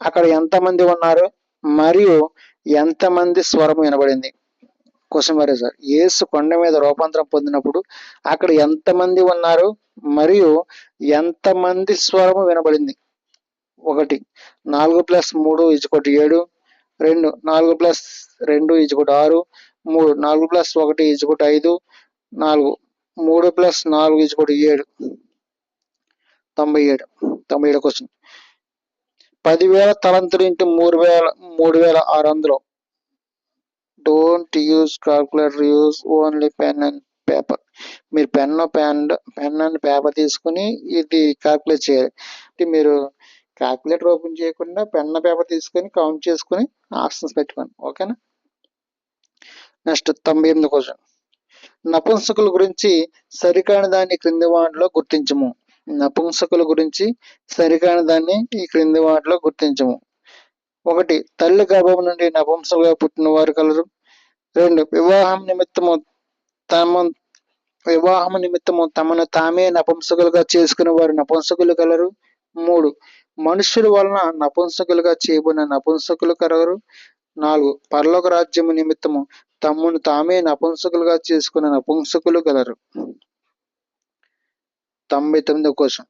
అక్కడ ఎంతమంది ఉన్నారు మరియు ఎంతమంది స్వరం వినబడింది? క్వశ్చన్ మరి సార్, యేసు కొండ మీద రూపాంతరం పొందినప్పుడు అక్కడ ఎంతమంది ఉన్నారు మరియు ఎంతమంది స్వరము వినబడింది? 1 4 + 3 = 7, 2 4 + 2 = 6, 3 4 + 1 = 5, 4 3 + 4 = 7. 97వ క్వశ్చన్, 10,000 తలంతులు into 3,600. Don't use calculator, use only pen and paper. మీరు పెన్ అండ్ పేపర్ తీసుకుని ఇది క్యాల్కులేట్ చేయాలి. మీరు క్యాల్కులేటర్ ఓపెన్ చేయకుండా పెన్ పేపర్ తీసుకొని కౌంట్ చేసుకుని ఆప్షన్స్ పెట్టుకోండి. ఓకేనా? నెక్స్ట్ 98వ క్వశ్చన్, నపుంసకుల గురించి సరికాని దాన్ని క్రింది వాటిలో గుర్తించము. నపుంసకుల గురించి సరికాని దాన్ని ఈ క్రింది వాటిలో గుర్తించము. 1 తల్లి గర్భం నుండి నపుంసకులుగా పుట్టిన వారు కలరు, 2 వివాహం నిమిత్తము తమను తామే నపుంసకులుగా చేసుకునే వారు నపుంసకులు కలరు, 3 మనుషుల వలన నపుంసకులుగా చేయబడిన నపుంసకులు కలరు, 4 పరలోక రాజ్యము నిమిత్తము తమను తామే నపుంసకులుగా చేసుకున్న నపుంసకులు కలరు. 99వ క్వశ్చన్,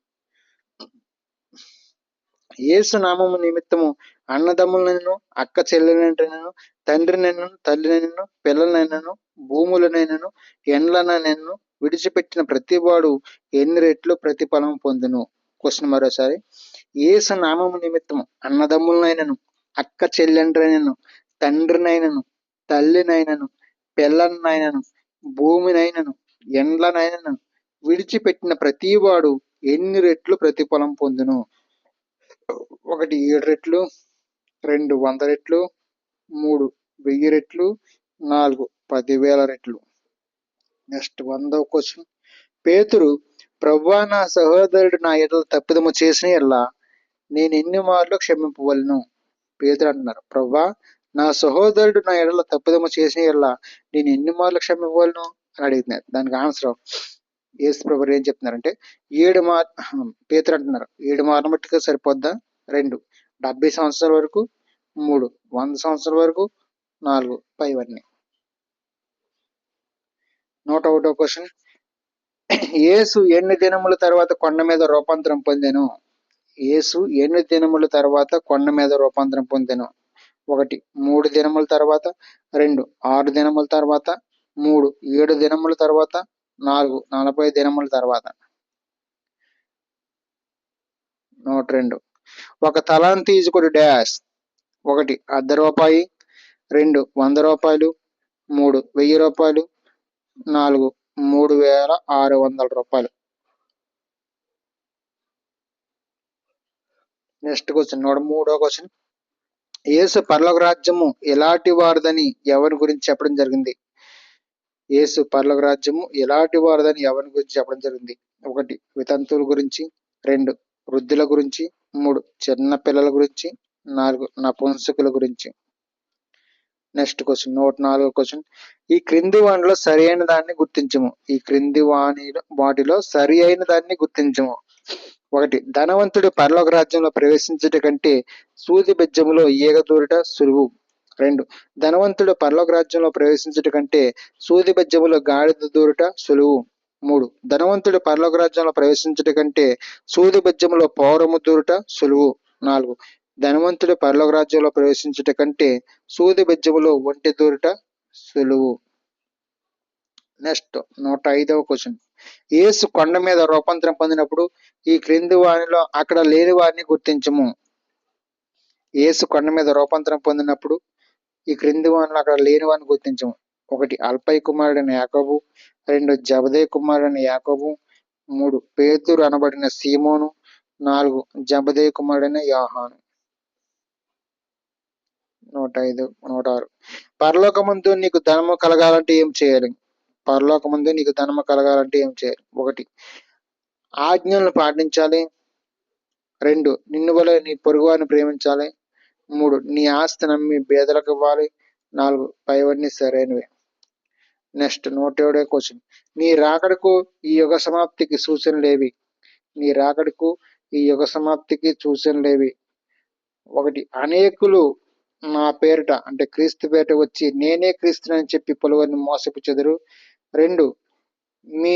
యేసు నామము నిమిత్తము అన్నదమ్ములనైనను అక్క చెల్లెలనైనను తండ్రినైనను తల్లినైనను పిల్లలనైనను భూములనైనను ఎండ్లనైనను విడిచిపెట్టిన ప్రతివాడు ఎన్ని రెట్లు ప్రతిఫలం పొందును? క్వశ్చన్ మరోసారి, యేసు నామము నిమిత్తము అన్నదమ్ములనైనను అక్క చెల్లెండ్రనైనను తండ్రినైనను తల్లినైనను పిల్లలనైనను భూమినైనను ఎండ్లనైనను విడిచిపెట్టిన ప్రతివాడు ఎన్ని రెట్లు ప్రతిఫలం పొందును? 1 7 రెట్లు, 2 100 రెట్లు, 3 1000 రెట్లు, 4 10,000 రెట్లు. నెక్స్ట్ 100వ క్వశ్చన్, పేతురు, ప్రభువా నా సహోదరుడు నా ఎడల తప్పిదము చేసిన యెడల నేను ఎన్ని మార్లు క్షమింపవలెను? పేతురు అంటున్నారు, ప్రభువా నా సహోదరుడు నా ఎడల తప్పిదము చేసిన యెడల నేను ఎన్ని మార్లు క్షమింపవలను అని అడుగుతున్నారు. దానికి ఆన్సర్ యేసు ప్రభువు ఏం చెప్తున్నారంటే 7 మార్లు. పేతురు అంటున్నారు 7 మార్లు మట్టుగా సరిపోద్దా? 2 70 సంవత్సరాల వరకు, 3 100 సంవత్సరాల వరకు, 4 పైవన్నీ. 101వ క్వశ్చన్, యేసు ఎన్ని దినముల తర్వాత కొండ మీద రూపాంతరం పొందెను? యేసు ఎన్ని దినముల తర్వాత కొండ మీద రూపాంతరం పొందెను? 1 3 దినముల తర్వాత, 2 6 దినముల తర్వాత, 3 7 దినముల తర్వాత, 4 40 దినముల తర్వాత. 102. ఒక తలాంతు ఈజ్ఈక్వల్ టు డాష్. 1 అర్ధ రూపాయి, 2 రూ. 100, 3 రూ. 1000, 4 రూ. 3600. నెక్స్ట్ క్వశ్చన్ 103వ క్వశ్చన్. యేసు పరలోక రాజ్యము ఎలాంటి వారిదని ఎవరి గురించి చెప్పడం జరిగింది? యేసు పరలోక రాజ్యము ఎలాంటి వారిదని ఎవరి గురించి చెప్పడం జరిగింది? 1 వితంతువుల గురించి, 2 వృద్ధుల గురించి, 3 చిన్న పిల్లల గురించి, 4 నపుంసకుల గురించి. నెక్స్ట్ క్వశ్చన్ 104వ క్వశ్చన్. ఈ క్రింది వానిలో సరి అయిన దాన్ని గుర్తించము. ఈ క్రింది వాటిలో సరి అయిన దాన్ని గుర్తించము. 1 ధనవంతుడు పరలోక రాజ్యంలో ప్రవేశించుట కంటే సూది బెజ్జములో ఈగ దూరుట సులువు. 2 ధనవంతుడు పరలోక రాజ్యంలో ప్రవేశించుట కంటే సూది బెజ్జములో గాడిద దూరుట సులువు. 3 ధనవంతుడు పరలోక రాజ్యంలో ప్రవేశించుట కంటే సూది బెజ్జములో పౌరము దూరుట సులువు. 4 ధనవంతుడు పరలోక రాజ్యంలో ప్రవేశించుట కంటే సూది బెజ్జములో ఒంటె దూరుట సులువు. Next 105వ question. యేసు కొండ మీద రూపాంతరం పొందినప్పుడు ఈ క్రింది వానిలో అక్కడ లేని వారిని గుర్తించము. యేసు కొండ మీద రూపాంతరం పొందినప్పుడు ఈ క్రింది వానిలో అక్కడ లేని వారిని గుర్తించము. 1 అల్ఫయి కుమారుడైన యాకోబు, 2 జబదయి కుమారుడైన యాకోబు, 3 పేతురు అనబడిన సీమోను, 4 జబదయి కుమారుడైన యోహాను. 105, 106. పరలోకమందు నీకు ధనము కలగాలంటే ఏం చేయాలి? పరలోకమందు నీకు ధనము కలగాలంటే ఏం చేయాలి? 1 ఆజ్ఞలను పాటించాలి, 2 నిన్ను వలె నీ పొరుగువారిని ప్రేమించాలి, 3 నీ ఆస్తి నమ్మి పేదలకు ఇవ్వాలి, 4 పైవన్నీ సరైనవే. నెక్స్ట్ 107వ క్వశ్చన్. నీ రాకడకు ఈ యుగ సమాప్తికి సూచనలేవి? నీ రాకడకు ఈ యుగ సమాప్తికి సూచనలేవి? 1 అనేకులు నా పేరిట అంటే క్రీస్తు పేరిట వచ్చి నేనే క్రీస్తునని చెప్పి పలువురిని మోసపుచ్చెదరు. 2 మీ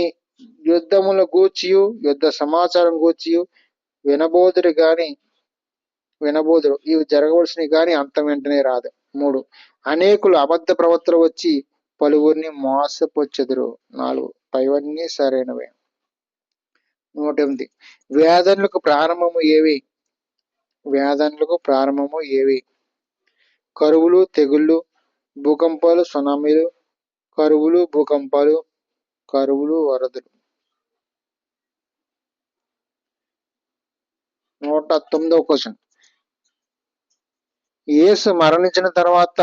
యుద్ధముల గూర్చియు యుద్ధ సమాచారం గూర్చియు వినబోదురు ఇవి జరగవలసినవి గాని అంతం వెంటనే రాదు. 3 అనేకులు అబద్ధ ప్రవక్తలు వచ్చి పలువురిని మోసపుచ్చెదరు. 4 పైవన్నీ సరైనవే. 108. వేదనలకు ప్రారంభము ఏవి? వేదనలకు ప్రారంభము ఏవి? కరువులు, తెగుళ్ళు, భూకంపాలు, సునామీలు, కరువులు, భూకంపాలు, కరువులు, వరదలు. 109వ క్వశ్చన్. యేసు మరణించిన తర్వాత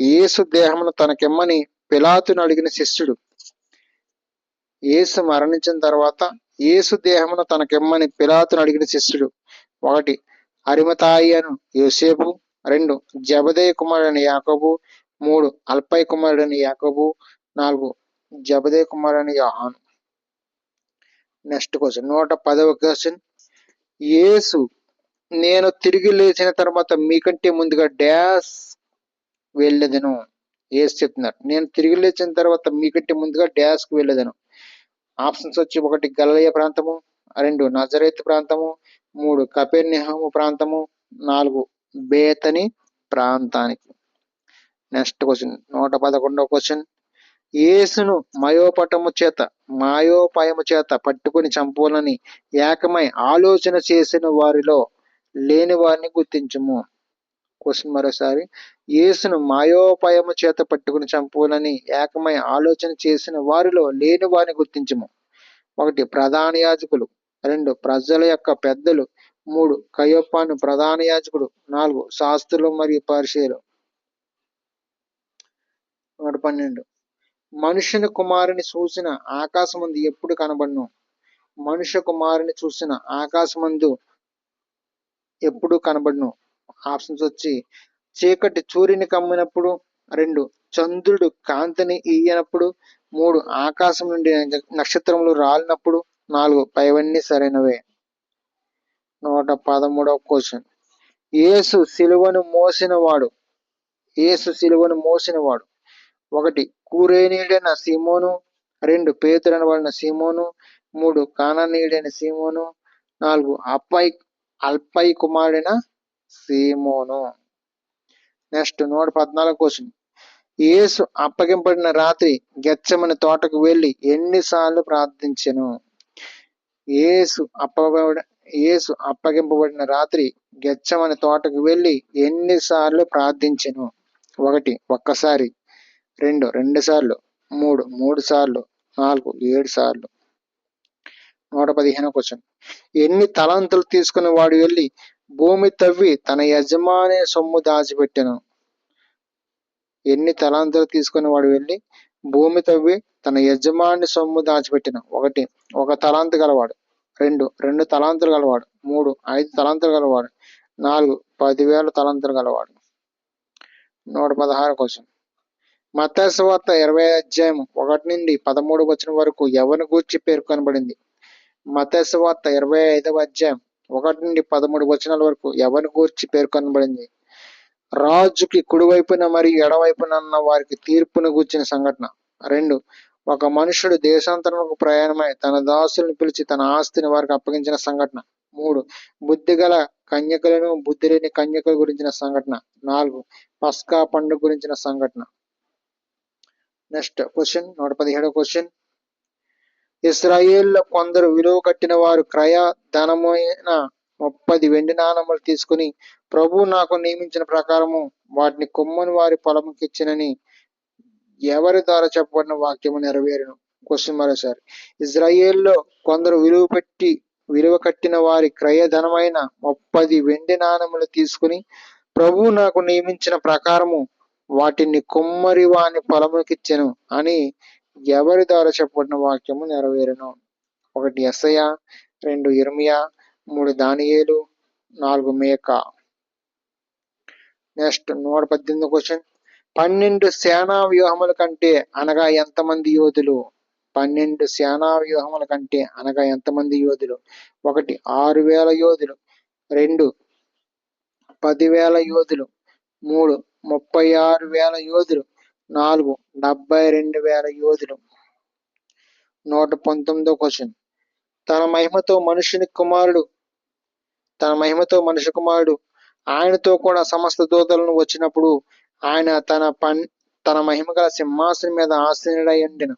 యేసు దేహమును తనకిమ్మని పిలాతును అడిగిన శిష్యుడు. యేసు మరణించిన తర్వాత యేసు దేహమును తనకిమ్మని పిలాతును అడిగిన శిష్యుడు. 1 అరిమతాయి యోసేపు, 2 జబదయి కుమారుడైన యాకోబు, 3 అల్ఫయి కుమారుడైన యాకోబు, 4 జబదయి కుమారుడైన యోహాను. నెక్స్ట్ క్వశ్చన్ 110వ క్వశ్చన్. యేసు నేను తిరిగి లేచిన తర్వాత మీకంటే ముందుగా డాష్ వెళ్ళేదను. యేసు చెప్తున్నారు నేను తిరిగి లేచిన తర్వాత మీకంటే ముందుగా డాష్కు వెళ్ళేదను. ఆప్షన్స్ వచ్చి 1 గలిలయ ప్రాంతము, 2 నజరేతు ప్రాంతము, 3 కపెర్నహూము ప్రాంతము, 4 బేతని ప్రాంతానికి. నెక్స్ట్ క్వశ్చన్ 111వ క్వశ్చన్. యేసును మాయోపాయము చేత పట్టుకుని చంపాలని ఏకమై ఆలోచన చేసిన వారిలో లేని వారిని గుర్తించుము. క్వశ్చన్ మరోసారి. యేసును మాయోపాయము చేత పట్టుకుని చంపాలని ఏకమై ఆలోచన చేసిన వారిలో లేని వారిని గుర్తించుము. 1 ప్రధాన యాజకులు, 2 ప్రజల యొక్క పెద్దలు, 3 కయపను ప్రధాన యాజకుడు, 4 శాస్త్రులు మరియు పరిసయ్యులు. 112. మనుష్యుని కుమారుని చూసిన ఆకాశమందు ఎప్పుడు కనబడును? మనుష్య కుమారుని చూసిన ఆకాశమందు ఎప్పుడు కనబడును? ఆప్షన్స్ వచ్చి చీకటి సూర్యుని కమ్మినప్పుడు, 2 చంద్రుడు కాంతిని ఇయ్యనప్పుడు, 3 ఆకాశం నుండి నక్షత్రములు రాలినప్పుడు, 4 పైవన్నీ సరైనవే. 113వ క్వశ్చన్. యేసు సిలువను మోసినవాడు. 1 కురేనీయుడైన సీమోను, 2 పేతురు అనబడిన సీమోను, 3 కానానీయుడైన సీమోను, 4 అల్ఫయి కుమారుడైన సీమోను. Next 114వ question. యేసు అప్పగింపబడిన రాత్రి గెత్సేమని తోటకు వెళ్ళి ఎన్నిసార్లు ప్రార్థించెను? యేసు యేసు అప్పగింపబడిన రాత్రి గెత్సేమనే తోటకు వెళ్ళి ఎన్నిసార్లు ప్రార్థించెను? 1 ఒక్కసారి, 2 2 సార్లు, 3 3 సార్లు, 4 7 సార్లు. 115వ క్వశ్చన్. ఎన్ని తలాంతులు తీసుకుని వాడు వెళ్ళి భూమి తవ్వి తన యజమాని సొమ్ము దాచిపెట్టెను? ఎన్ని తలాంతులు తీసుకుని వాడు వెళ్ళి భూమి తవ్వి తన యజమాని సొమ్ము దాచిపెట్టెను? 1 1 తలాంతు గలవాడు, 2 2 తలాంతులు గలవాడు, 3 5 తలాంతులు గలవాడు, 4 10,000 తలాంతులు గలవాడు. 116వ క్వశ్చన్. మత్తయి సువార్త 20వ అధ్యాయం 1 నుండి 13 వచనం వరకు ఎవరిని గూర్చి పేర్కొనబడింది? మత్తయి సువార్త 25వ అధ్యాయం 1 నుండి 13 వచనాల వరకు ఎవరిని గూర్చి పేర్కొనబడింది? రాజుకి కుడివైపున మరియు ఎడవైపున ఉన్న వారికి తీర్పును గూర్చిన సంఘటన. 2 ఒక మనుషుడు దేశాంతరములకు ప్రయాణమై తన దాసులను పిలిచి తన ఆస్తిని వారికి అప్పగించిన సంఘటన. 3 బుద్ధిగల కన్యకలను బుద్ధి లేని కన్యకల గురించిన సంఘటన. 4 పస్కా పండుగ గురించిన సంఘటన. నెక్స్ట్ క్వశ్చన్ 117వ క్వశ్చన్. ఇశ్రాయేలులో కొందరు విలువ కట్టిన వారు క్రయ ధనమైన 30 వెండి నాణములు తీసుకుని ప్రభువు నాకు నియమించిన ప్రకారము వాటిని కొమ్మని వారి పొలముకిచ్చినని ఎవరి ద్వారా చెప్పబడిన వాక్యము నెరవేరును? క్వశ్చన్ మరోసారి. ఇజ్రాయేల్లో కొందరు విలువ కట్టిన వారి క్రయ ధనమైన 30 వెండి నాణములు తీసుకుని ప్రభువు నాకు నియమించిన ప్రకారము వాటిని కుమ్మరి వాని పొలముకిచ్చెను అని ఎవరి ద్వారా చెప్పబడిన వాక్యము నెరవేరును? 1 యెషయా, 2 యిర్మీయా, 3 దానియేలు, 4 మీకా. Next 118వ question. 12 సేనా వ్యూహముల కంటే అనగా ఎంతమంది యోధులు? 12 సేనా వ్యూహముల కంటే అనగా ఎంతమంది యోధులు? 1 6,000 యోధులు, 2 10,000 యోధులు, 3 36,000 యోధులు, 4 72,000 యోధులు. 119వ క్వశ్చన్. తన మహిమతో మనుష్య కుమారుడు ఆయనతో కూడా సమస్త దూతలను వచ్చినప్పుడు ఆయన తన మహిమ గల సింహాసనం మీద ఆసీనుడై ఉండెను.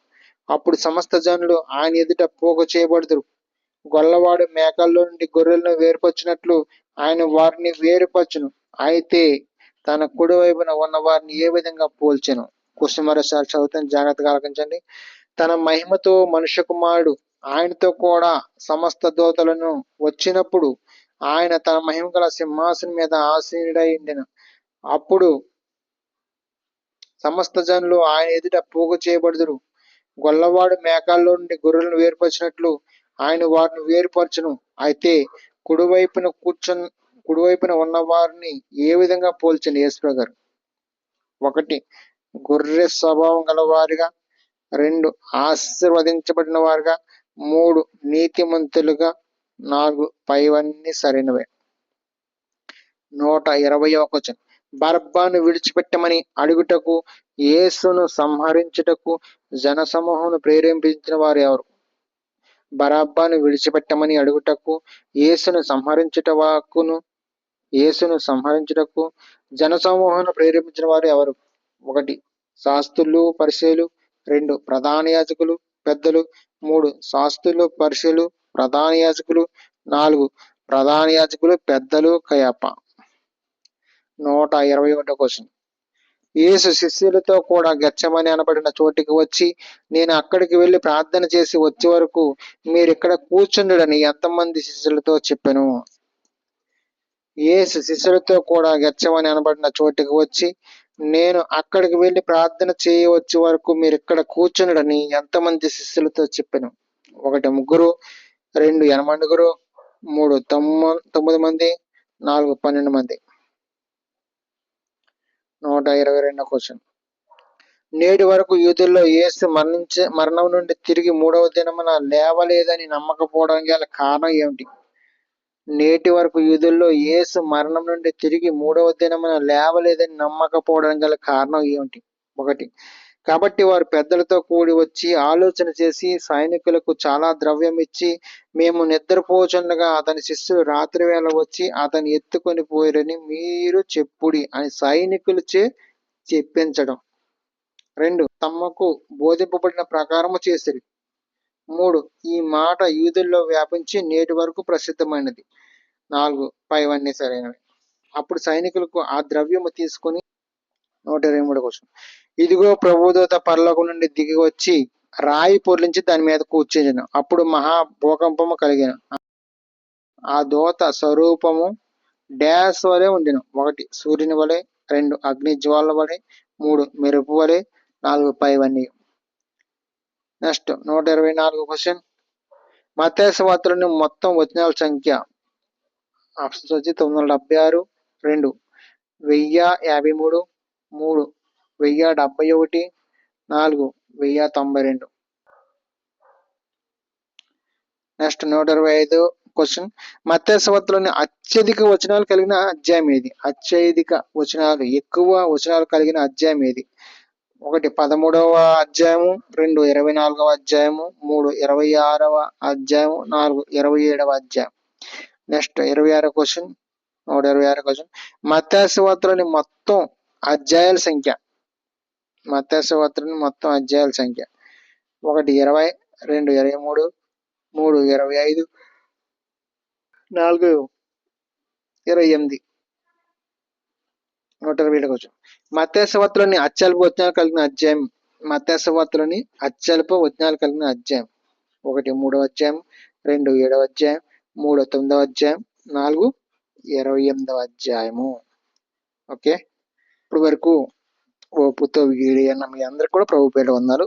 అప్పుడు సమస్త జనులు ఆయన ఎదుట పోగు చేయబడుదురు. గొల్లవాడు మేకల్లో నుండి గొర్రెలను వేరుపరిచినట్లు ఆయన వారిని వేరుపరచును. అయితే తన కుడి వైపున ఉన్న వారిని ఏ విధంగా పోల్చెను? క్వశ్చన్ మరోసారి చదువుతాను, జాగ్రత్తగా ఆలకించండి. తన మహిమతో మనుష్య కుమారుడు ఆయనతో కూడా సమస్త దూతలను వచ్చినప్పుడు ఆయన తన మహిమ గల సింహాసనం మీద ఆసీనుడై ఉండెను. అప్పుడు సమస్త జనులు ఆయన ఎదుట పోగు చేయబడుదురు. గొల్లవాడు మేకల్లో నుండి గొర్రెలను వేరుపరిచినట్లు ఆయన వారిని వేరుపరచును. అయితే కుడివైపున ఉన్న వారిని ఏ విధంగా పోల్చండి యేసు గారు? 1 గొర్రె స్వభావం గలవారిగా, 2 ఆశీర్వదించబడిన వారుగా, 3 నీతిమంతులుగా, 4 పైవన్నీ సరైనవే. 120వ క్వశ్చన్. బరబ్బను విడిచిపెట్టమని అడుగుటకు యేసును సంహరించుటకు జనసమూహమును ప్రేరేపించిన వారు ఎవరు? బరబ్బను విడిచిపెట్టమని అడుగుటకు యేసును సంహరించుటకు జనసమూహమును ప్రేరేపించిన వారు ఎవరు? 1 శాస్త్రులు పరిసయ్యులు, 2 ప్రధాన యాజకులు పెద్దలు, 3 శాస్త్రులు పరిసయ్యులు ప్రధాన యాజకులు, 4 ప్రధాన యాజకులు పెద్దలు కయప. 121వ క్వశ్చన్. యేసు శిష్యులతో కూడా గెత్సేమనే అనబడిన చోటికి వచ్చి నేను అక్కడికి వెళ్ళి ప్రార్థన చేసి వచ్చే వరకు మీరిక్కడ కూర్చుండుడని ఎంతమంది శిష్యులతో చెప్పెను? యేసు శిష్యులతో కూడా గెత్సేమనే అనబడిన చోటికి వచ్చి నేను అక్కడికి వెళ్ళి ప్రార్థన చేయవచ్చే వరకు మీరు ఇక్కడ కూర్చునుడని ఎంతమంది శిష్యులతో చెప్పెను? 1 ముగ్గురు, 2 8 3 9 మంది, 4 12 మంది. 122వ క్వశ్చన్. నేటి వరకు యూదుల్లో యేసు మరణం నుండి తిరిగి 3వ దినమున లేవలేదని నమ్మకపోవడానికి గల కారణం ఏమిటి? నేటి వరకు యూదుల్లో యేసు మరణం నుండి తిరిగి 3వ దినమున లేవలేదని నమ్మకపోవడానికి గల కారణం ఏమిటి? 1 కాబట్టి వారు పెద్దలతో కూడి వచ్చి ఆలోచన చేసి సైనికులకు చాలా ద్రవ్యం ఇచ్చి మేము నిద్రపోచుండగా అతని శిష్యులు రాత్రి వేళ వచ్చి అతన్ని ఎత్తుకొని పోయిరని మీరు చెప్పుడి అని సైనికులచే చెప్పించడం. 2 తమకు బోధింపబడిన ప్రకారము చేసిరి. 3 ఈ మాట యూదుల్లో వ్యాపించి నేటి వరకు ప్రసిద్ధమైనది. 4 పైవన్నీ సరైనవి. అప్పుడు సైనికులకు ఆ ద్రవ్యము తీసుకొని 123 క్వశ్చన్. ఇదిగో ప్రభుదూత పరలోకం నుండి దిగి వచ్చి రాయి పొర్లించి దాని మీద కూర్చుండెను. అప్పుడు మహా భూకంపము కలిగెను. ఆ దూత స్వరూపము డాష్ వలె ఉండెను. 1 సూర్యుని వలె, 2 అగ్ని జ్వాలల వలె, 3 మెరుపు వలె, 4 పైవన్నీ. Next 124 question. మత్తయి సువార్తలోని మొత్తం వచనాల సంఖ్య ఆప్షన్స్ వచ్చి 976, 2 1053, 3 1071, 4 1092. Next 125 question. మత్తయి సువార్తలోని అత్యధిక వచనాలు కలిగిన అధ్యాయం ఏది? అత్యధిక వచనాలు, ఎక్కువ వచనాలు కలిగిన అధ్యాయం ఏది? 1 13వ అధ్యాయము, 2 24వ అధ్యాయము, 3 26వ అధ్యాయము, 4 27వ అధ్యాయం. Next 26 question. 126 క్వశ్చన్. మత్తయి సువార్తలోని మొత్తం అధ్యాయాల సంఖ్య. మత్తయి సువార్తలోని మొత్తం అధ్యాయాల సంఖ్య 1 20, 2 23, 3 25, 4 28. 127 క్వశ్చన్. మత్తయి సువార్తలోని అత్యల్ప వచనాలు కలిగిన అధ్యాయం. మత్తయి సువార్తలోని అత్యల్ప వచనాలు కలిగిన అధ్యాయం 1 3వ అధ్యాయం, 2 7వ అధ్యాయం, 3 9వ అధ్యాయం, 4 28వ అధ్యాయము. ఓకే, ఇప్పుడు వరకు ఓపుతో వీడియో అన్న మీ అందరికి కూడా ప్రభు పేరిట వందనాలు.